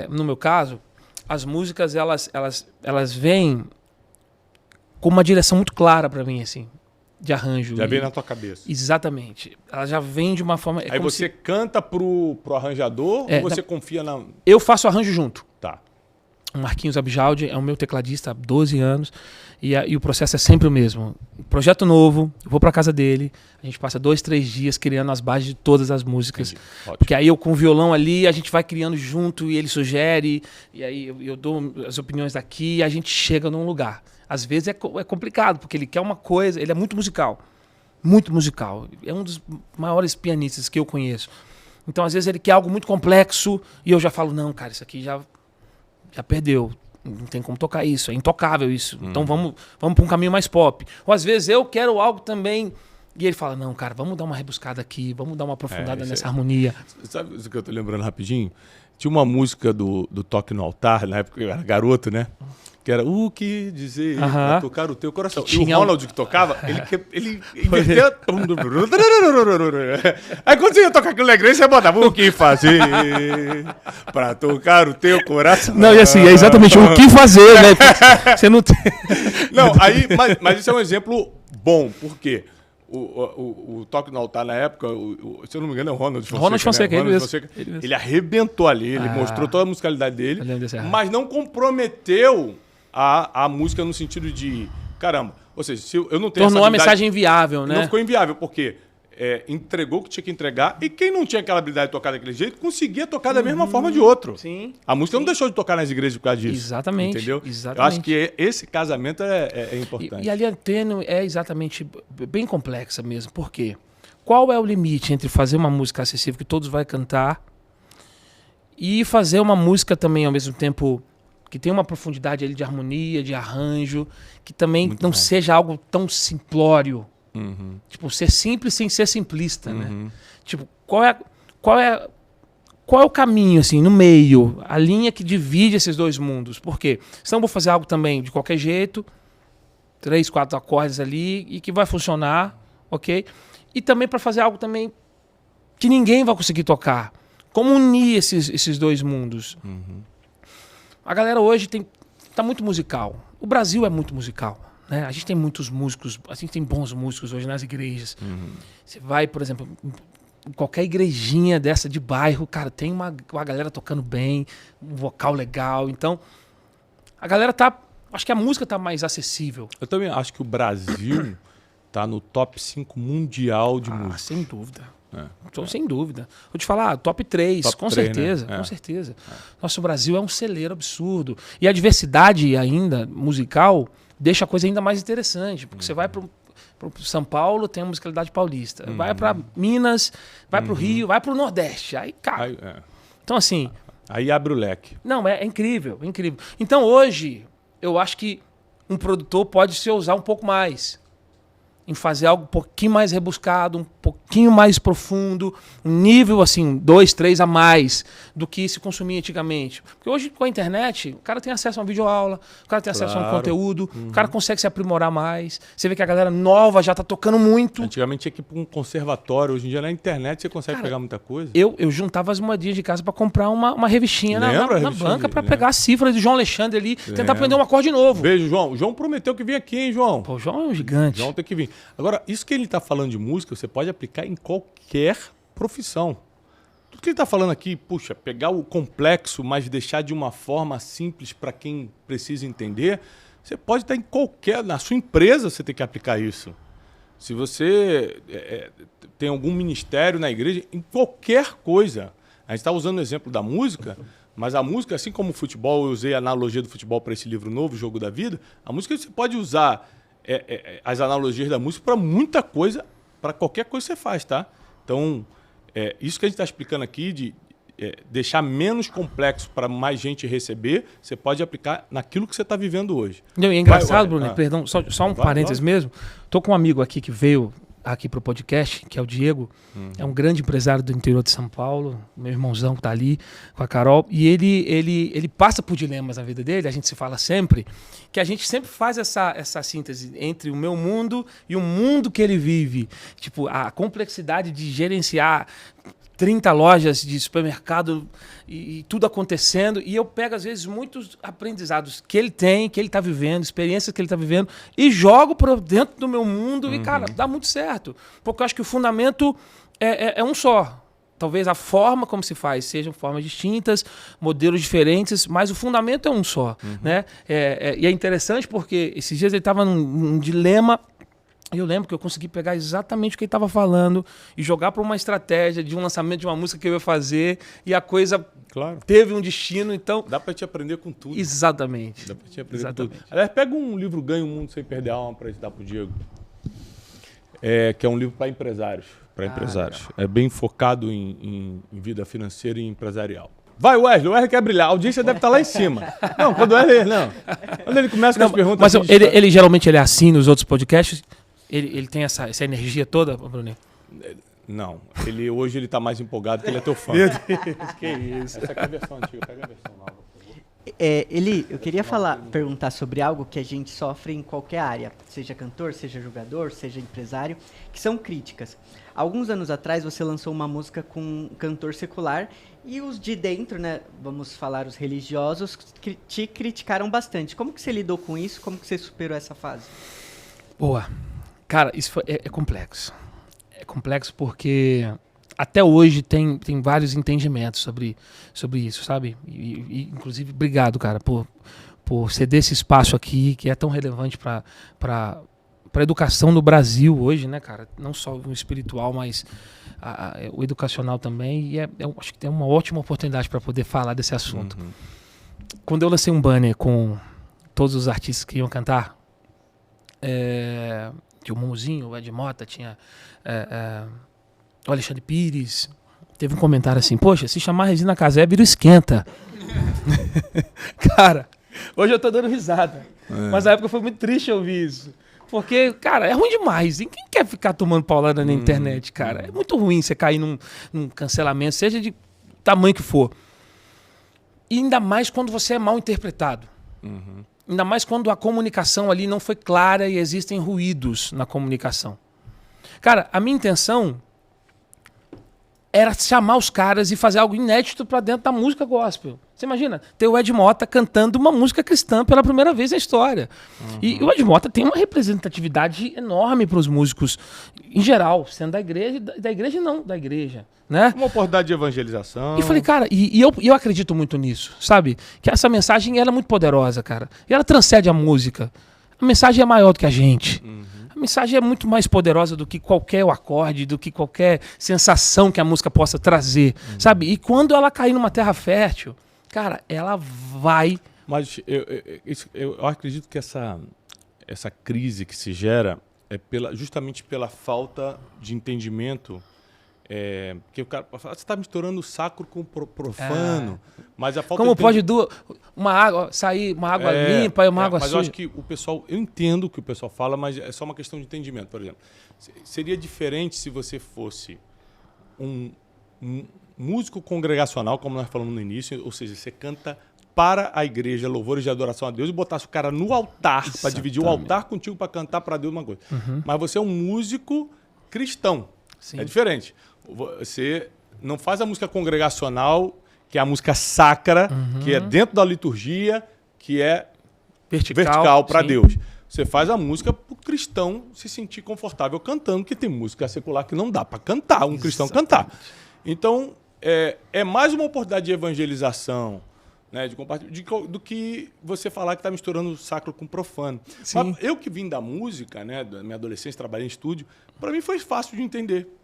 no meu caso, as músicas, elas vêm com uma direção muito clara para mim, assim. De arranjo. Já vem na tua cabeça. Exatamente. Ela já vem de uma forma... Aí você canta pro arranjador ou você confia na... Eu faço arranjo junto. Tá. O Marquinhos Abjaldi é o meu tecladista há 12 anos e o processo é sempre o mesmo. Projeto novo, eu vou pra casa dele, a gente passa 2, 3 dias criando as bases de todas as músicas. Porque aí eu com o violão ali, a gente vai criando junto e ele sugere, e aí eu dou as opiniões daqui e a gente chega num lugar. Às vezes é complicado, porque ele quer uma coisa, ele é muito musical. Muito musical. É um dos maiores pianistas que eu conheço. Então, às vezes, ele quer algo muito complexo e eu já falo, não, cara, isso aqui já perdeu. Não tem como tocar isso, é intocável isso. Então, vamos para um caminho mais pop. Ou, às vezes, eu quero algo também... E ele fala, não, cara, vamos dar uma rebuscada aqui, vamos dar uma aprofundada nessa harmonia. Sabe isso que eu tô lembrando rapidinho? Tinha uma música do Toque no Altar, na época eu era garoto, né? que era o que dizer pra tocar o teu coração. E Tinha o Ronald que tocava, ele invertia. Aí quando você ia tocar aquilo na igreja, você botava o que fazer pra tocar o teu coração. Não, e assim, é exatamente o que fazer, né? Você não tem... Não, aí, mas isso é um exemplo bom, por quê? O Toque no Altar na época, se eu não me engano, é o Ronald Fonseca. Ronald Fonseca, né? ele Fonseca. mesmo. Ele arrebentou ali, ele mostrou toda a musicalidade dele, mas não comprometeu a música no sentido de, caramba, ou seja, se eu não tenho Tornou essa a mensagem inviável, né? Não ficou inviável, porque entregou o que tinha que entregar, e quem não tinha aquela habilidade de tocar daquele jeito, conseguia tocar da mesma forma de outro. Sim. A música não deixou de tocar nas igrejas por causa disso. Exatamente. Entendeu? Exatamente. Eu acho que esse casamento é importante. E a linha tênue é exatamente bem complexa mesmo. Por quê? Qual é o limite entre fazer uma música acessível que todos vão cantar e fazer uma música também ao mesmo tempo que tem uma profundidade ali de harmonia, de arranjo, que também Muito não bom. seja algo tão simplório. Uhum. Tipo, ser simples sem ser simplista, né? Tipo, qual é o caminho, assim, no meio, a linha que divide esses dois mundos? Por quê? Senão eu vou fazer algo também de qualquer jeito, 3, 4 acordes ali, e que vai funcionar, ok? E também para fazer algo também que ninguém vai conseguir tocar. Como unir esses dois mundos? A galera hoje tá muito musical. O Brasil é muito musical. Né? A gente tem muitos músicos, a gente tem bons músicos hoje nas igrejas. Você vai, por exemplo, em qualquer igrejinha dessa de bairro, cara, tem uma galera tocando bem, um vocal legal. Então, a galera acho que a música tá mais acessível. Eu também acho que o Brasil tá no top 5 mundial de música. Sem dúvida. Sem dúvida. Vou te falar, top 3, Top com 3, certeza, né? com certeza. Nosso Brasil é um celeiro absurdo. E a diversidade ainda musical deixa a coisa ainda mais interessante, porque você vai para São Paulo, tem a musicalidade paulista. Vai para Minas, vai para o Rio, vai para o Nordeste. Aí, cara. Então, assim. Aí abre o leque. Não, é incrível, é incrível. Então, hoje, eu acho que um produtor pode se ousar um pouco mais em fazer algo um pouquinho mais rebuscado, um pouquinho mais profundo, um nível assim, 2, 3 a mais do que se consumia antigamente. Porque hoje, com a internet, o cara tem acesso a uma videoaula, o cara tem acesso a um conteúdo, o cara consegue se aprimorar mais. Você vê que a galera nova já tá tocando muito. Antigamente tinha que ir para um conservatório, hoje em dia na internet você consegue pegar muita coisa. Eu juntava as moedinhas de casa para comprar uma revistinha na banca para pegar a cifra de João Alexandre ali, tentar aprender um acorde novo. Beijo, João. O João prometeu que vinha aqui, hein, João? Pô, o João é um gigante. João tem que vir. Agora, isso que ele está falando de música, você pode aplicar em qualquer profissão. Tudo que ele está falando aqui, puxa, pegar o complexo, mas deixar de uma forma simples para quem precisa entender, você pode estar em qualquer... Na sua empresa você tem que aplicar isso. Se você tem algum ministério na igreja, em qualquer coisa. A gente está usando o exemplo da música, mas a música, assim como o futebol, eu usei a analogia do futebol para esse livro novo, Jogo da Vida, a música você pode usar as analogias da música para muita coisa, para qualquer coisa que você faz, tá? Então, isso que a gente está explicando aqui, de deixar menos complexo para mais gente receber, você pode aplicar naquilo que você está vivendo hoje. Não, e é engraçado, Bruno, perdão, só um parênteses mesmo. Estou com um amigo aqui que veio aqui para o podcast, que é o Diego, é um grande empresário do interior de São Paulo, meu irmãozão que está ali com a Carol, e ele passa por dilemas na vida dele, a gente se fala sempre, que a gente sempre faz essa síntese entre o meu mundo e o mundo que ele vive. Tipo, a complexidade de gerenciar 30 lojas de supermercado e tudo acontecendo, e eu pego, às vezes, muitos aprendizados que ele tem, que ele está vivendo, experiências que ele está vivendo, e jogo para dentro do meu mundo e, cara, dá muito certo. Porque eu acho que o fundamento é um só. Talvez a forma como se faz sejam formas distintas, modelos diferentes, mas o fundamento é um só. Né? E é interessante porque esses dias ele estava num dilema. Eu lembro que eu consegui pegar exatamente o que ele estava falando e jogar para uma estratégia de um lançamento de uma música que eu ia fazer, e a coisa teve um destino, então... Dá para te aprender com tudo. Exatamente. Dá para te aprender com tudo. Aliás, pega um livro Ganha o Mundo Sem Perder a Alma para dar para o Diego. Que é um livro para empresários. É bem focado em vida financeira e empresarial. Vai, Wesley. O Wesley quer brilhar. A audiência deve estar lá em cima. Não, quando o Wesley... Não. Quando ele começa com as perguntas... Mas ele geralmente ele é assim nos outros podcasts? Ele tem essa energia toda, Bruno? Não. Hoje ele está mais empolgado porque ele é teu fã. Meu Deus, que isso. Essa aqui é a versão antiga. Pega a versão nova, por favor. Eli, eu queria perguntar sobre algo que a gente sofre em qualquer área, seja cantor, seja jogador, seja empresário, que são críticas. Alguns anos atrás você lançou uma música com um cantor secular e os de dentro, né, vamos falar os religiosos, te criticaram bastante. Como que você lidou com isso? Como que você superou essa fase? Boa. Cara, isso é complexo. É complexo porque até hoje tem vários entendimentos sobre isso, sabe? E, inclusive, obrigado, cara, por ceder esse espaço aqui que é tão relevante para a educação no Brasil hoje, né, cara? Não só o espiritual, mas o educacional também. E acho que tem uma ótima oportunidade para poder falar desse assunto. Uhum. Quando eu lancei um banner com todos os artistas que iam cantar, tinha o Mumuzinho, o Ed Mota, tinha o Alexandre Pires. Teve um comentário assim: poxa, se chamar Regina Casé, vira esquenta. Cara, hoje eu tô dando risada. Mas na época foi muito triste ouvir isso. Porque, cara, é ruim demais. Ninguém quer ficar tomando paulada na internet, cara. É muito ruim você cair num cancelamento, seja de tamanho que for. E ainda mais quando você é mal interpretado. Uhum. Ainda mais quando a comunicação ali não foi clara e existem ruídos na comunicação. Cara, a minha intenção era chamar os caras e fazer algo inédito pra dentro da música gospel. Você imagina, ter o Ed Mota cantando uma música cristã pela primeira vez na história. Uhum. E o Ed Mota tem uma representatividade enorme para os músicos em geral, sendo da igreja, né? Uma oportunidade de evangelização. E falei, cara, eu acredito muito nisso, sabe? Que essa mensagem ela é muito poderosa, cara. E ela transcende a música. A mensagem é maior do que a gente. Uhum. A mensagem é muito mais poderosa do que qualquer acorde, do que qualquer sensação que a música possa trazer, sabe? E quando ela cair numa terra fértil, cara, ela vai... Mas eu acredito que essa crise que se gera é justamente pela falta de entendimento. Porque o cara fala, você está misturando o sacro com o profano. Mas a falta como pode uma água sair, uma água limpa e uma água suja? Mas eu acho que o pessoal, eu entendo o que o pessoal fala, mas é só uma questão de entendimento. Por exemplo, seria diferente se você fosse um músico congregacional, como nós falamos no início, ou seja, você canta para a igreja, louvores de adoração a Deus, e botasse o cara no altar, para dividir o altar contigo para cantar para Deus uma coisa. Uhum. Mas você é um músico cristão. Sim. É diferente. Você não faz a música congregacional, que é a música sacra, que é dentro da liturgia, que é vertical para Deus. Você faz a música para o cristão se sentir confortável cantando, porque tem música secular que não dá para cantar, um cristão cantar. Então, é mais uma oportunidade de evangelização, né, do que você falar que está misturando o sacro com o profano. Mas eu que vim da música, né, da minha adolescência, trabalhei em estúdio, para mim foi fácil de entender.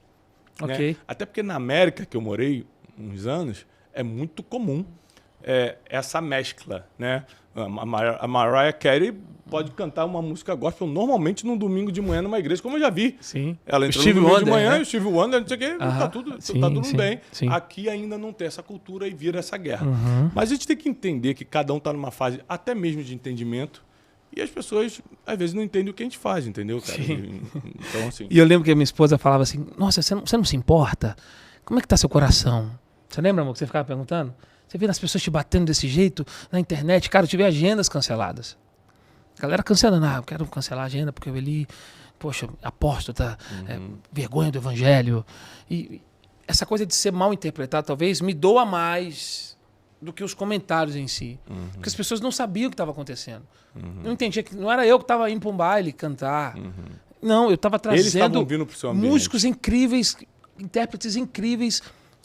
Okay. Né? Até porque na América, que eu morei uns anos, é muito comum essa mescla. Né? A Mariah Carey pode cantar uma música gospel normalmente num domingo de manhã numa igreja, como eu já vi. Sim. Ela entrou no domingo de manhã, o Steve Wonder, não sei o quê, tá tudo bem. Sim. Aqui ainda não tem essa cultura e vira essa guerra. Uhum. Mas a gente tem que entender que cada um está numa fase até mesmo de entendimento. E as pessoas, às vezes, não entendem o que a gente faz, entendeu, cara? Então, assim... E eu lembro que a minha esposa falava assim, nossa, você não se importa? Como é que tá seu coração? Você lembra, amor, que você ficava perguntando? Você vê as pessoas te batendo desse jeito na internet? Cara, eu tive agendas canceladas. A galera cancelando, eu quero cancelar a agenda porque eu li, poxa, apóstolo, vergonha do evangelho. E essa coisa de ser mal interpretado, talvez, me doa mais do que os comentários em si. Uhum. Porque as pessoas não sabiam o que estava acontecendo. Uhum. Não entendia que não era eu que estava indo para um baile cantar. Uhum. Não, eu estava trazendo músicos incríveis, intérpretes incríveis.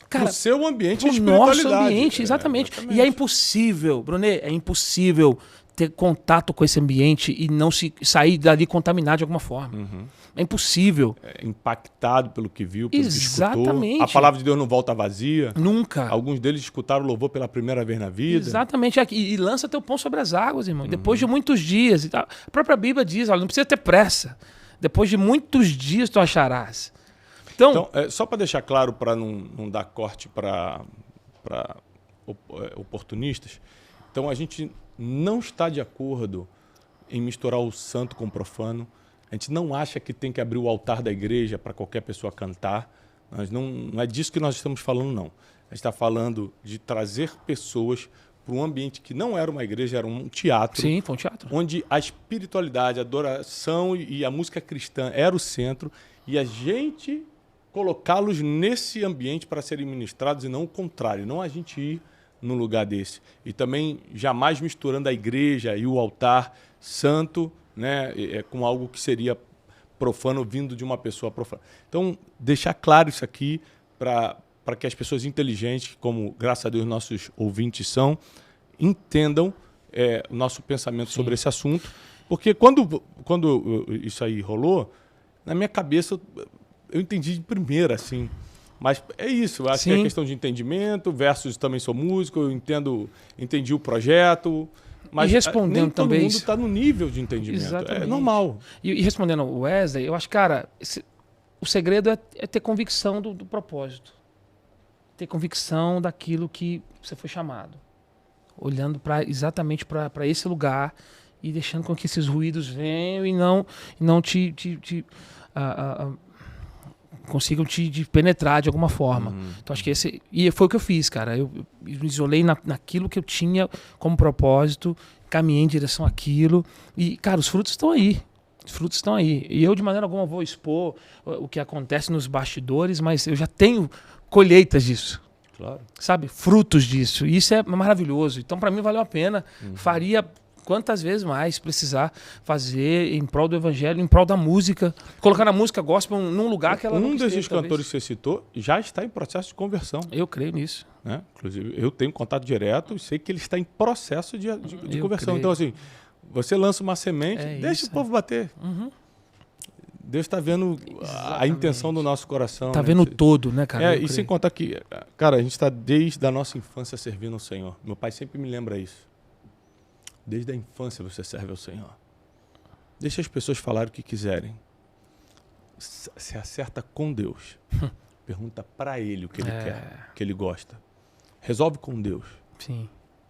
Cara, o seu ambiente e nosso ambiente, exatamente. E é impossível, Brunet, é impossível ter contato com esse ambiente e não sair dali contaminado de alguma forma. Uhum. É impossível. Impactado pelo que viu, pelo exatamente. Que escutou. A palavra de Deus não volta vazia. Nunca. Alguns deles escutaram o louvor pela primeira vez na vida. Exatamente. E lança teu pão sobre as águas, irmão. Uhum. Depois de muitos dias. A própria Bíblia diz, olha, não precisa ter pressa. Depois de muitos dias tu acharás. Então só para deixar claro, para não dar corte para oportunistas, então a gente não está de acordo em misturar o santo com o profano. A gente não acha que tem que abrir o altar da igreja para qualquer pessoa cantar. Não é disso que nós estamos falando, não. A gente está falando de trazer pessoas para um ambiente que não era uma igreja, era um teatro. Sim, foi um teatro. Onde a espiritualidade, a adoração e a música cristã era o centro. E a gente colocá-los nesse ambiente para serem ministrados e não o contrário. Não a gente ir num lugar desse. E também jamais misturando a igreja e o altar santo, né, com algo que seria profano vindo de uma pessoa profana. Então, deixar claro isso aqui para que as pessoas inteligentes, como, graças a Deus, nossos ouvintes são, entendam o nosso pensamento sobre esse assunto. Porque quando isso aí rolou, na minha cabeça, eu entendi de primeira, assim. Mas é isso, eu acho que é questão de entendimento, versus também sou músico, eu entendi o projeto, mas e respondendo nem todo também mundo está no nível de entendimento. Exatamente. É normal. E respondendo ao Wesley, eu acho, cara, o segredo é ter convicção do propósito. Ter convicção daquilo que você foi chamado. Olhando exatamente para esse lugar e deixando com que esses ruídos venham e não consigam te penetrar de alguma forma. Então acho que e foi o que eu fiz, cara. Eu me isolei naquilo que eu tinha como propósito, caminhei em direção àquilo e, cara, os frutos estão aí. Os frutos estão aí. E eu, de maneira alguma, vou expor o que acontece nos bastidores, mas eu já tenho colheitas disso. Claro. Sabe? Frutos disso. E isso é maravilhoso. Então, para mim, valeu a pena. Faria quantas vezes mais precisar fazer em prol do evangelho, em prol da música. Colocar a música gospel num lugar que ela não quis ter, desses cantores que você citou já está em processo de conversão. Eu creio nisso. Né? Inclusive, eu tenho contato direto e sei que ele está em processo de conversão. Creio. Então, assim, você lança uma semente, deixa o povo bater. Deus está vendo a intenção do nosso coração. Está vendo todo, né, cara? E sem contar que, cara, a gente está desde a nossa infância servindo ao Senhor. Meu pai sempre me lembra isso. Desde a infância você serve ao Senhor. Deixa as pessoas falarem o que quiserem. Se acerta com Deus. Pergunta para Ele o que Ele quer, o que Ele gosta. Resolve com Deus. Sim.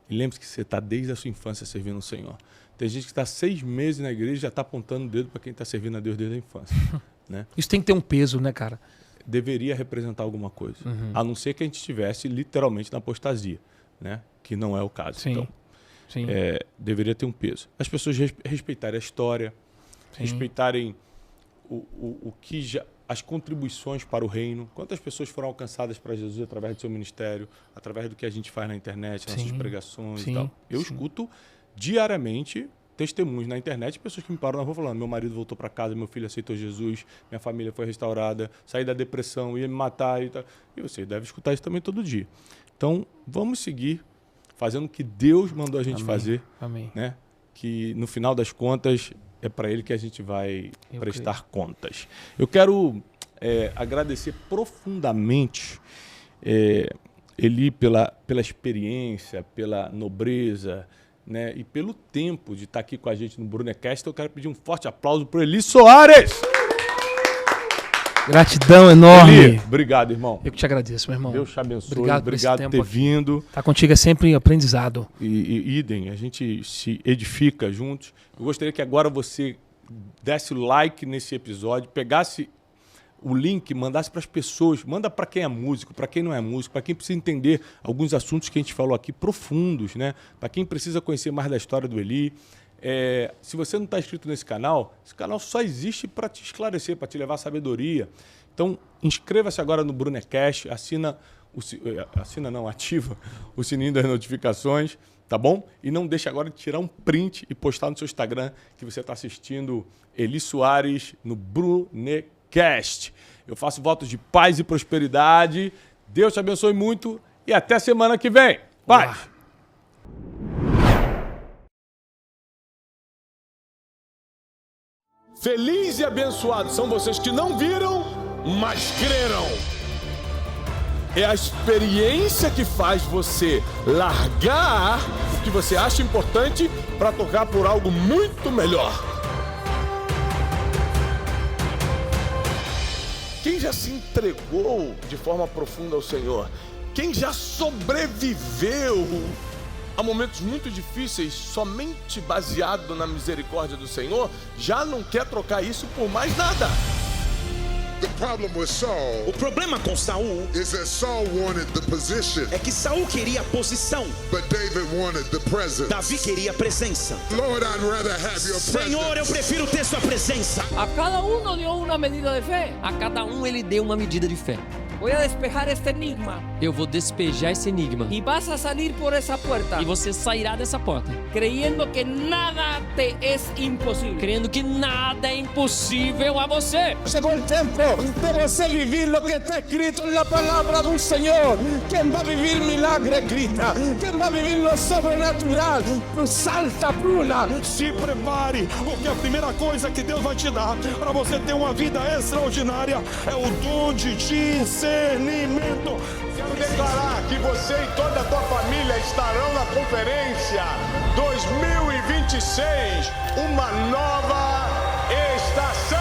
E lembre-se que você está desde a sua infância servindo ao Senhor. Tem gente que está 6 meses na igreja e já está apontando o dedo para quem está servindo a Deus desde a infância. Né? Isso tem que ter um peso, né, cara? Deveria representar alguma coisa. A não ser que a gente estivesse literalmente na apostasia, né? Que não é o caso. Sim. Então, deveria ter um peso. As pessoas respeitarem a história, respeitarem o que as contribuições para o reino. Quantas pessoas foram alcançadas para Jesus através do seu ministério, através do que a gente faz na internet, nossas pregações e tal. Eu escuto diariamente testemunhos na internet, pessoas que me param na rua falando: meu marido voltou para casa, meu filho aceitou Jesus, minha família foi restaurada, saí da depressão, ia me matar e tal. E você deve escutar isso também todo dia. Então, vamos seguir fazendo o que Deus mandou a gente fazer. Amém. Né? Que no final das contas é para Ele que a gente vai prestar contas. Eu quero agradecer profundamente Eli pela experiência, pela nobreza, né, e pelo tempo de estar aqui com a gente no Brunecast. Eu quero pedir um forte aplauso para Eli Soares. Gratidão enorme. Eli, obrigado, irmão. Eu que te agradeço, meu irmão. Deus te abençoe. Obrigado por ter vindo. Tá contigo é sempre aprendizado. E idem, a gente se edifica juntos. Eu gostaria que agora você desse o like nesse episódio, pegasse o link, mandasse para as pessoas, manda para quem é músico, para quem não é músico, para quem precisa entender alguns assuntos que a gente falou aqui profundos, né? Para quem precisa conhecer mais da história do Eli. Se você não está inscrito nesse canal, esse canal só existe para te esclarecer, para te levar sabedoria. Então, inscreva-se agora no Brunecast, ativa o sininho das notificações, tá bom? E não deixe agora de tirar um print e postar no seu Instagram que você está assistindo Eli Soares no Brunecast. Eu faço votos de paz e prosperidade. Deus te abençoe muito e até semana que vem. Paz! Feliz e abençoado são vocês que não viram, mas creram. É a experiência que faz você largar o que você acha importante para tocar por algo muito melhor. Quem já se entregou de forma profunda ao Senhor? Quem já sobreviveu a momentos muito difíceis somente baseado na misericórdia do Senhor, já não quer trocar isso por mais nada. problem with Saul O problema com Saul is that Saul wanted the position, é que Saul queria a posição, but David wanted the presence. Davi queria a presença. Lord, I'd rather have your Senhor, eu presence. prefiro ter sua presença. A cada uno dio una medida de fe. A cada ele deu uma medida de fé. Voy a despejar este enigma. Eu vou despejar esse enigma. E vas a salir por essa porta. E você sairá dessa porta. Creyendo que nada te es impossível. Crendo que nada é impossível a você. Llegó el tiempo de você vivir lo que está escrito en la palabra del Señor. Quien va a vivir milagre grita. Quien va a vivir lo sobrenatural salta, pula. Se prepare, porque a primeira coisa que Deus vai te dar para você ter uma vida extraordinária é o dom de discernimento. Quero declarar que você e toda a tua família estarão na conferência 2026, uma nova estação.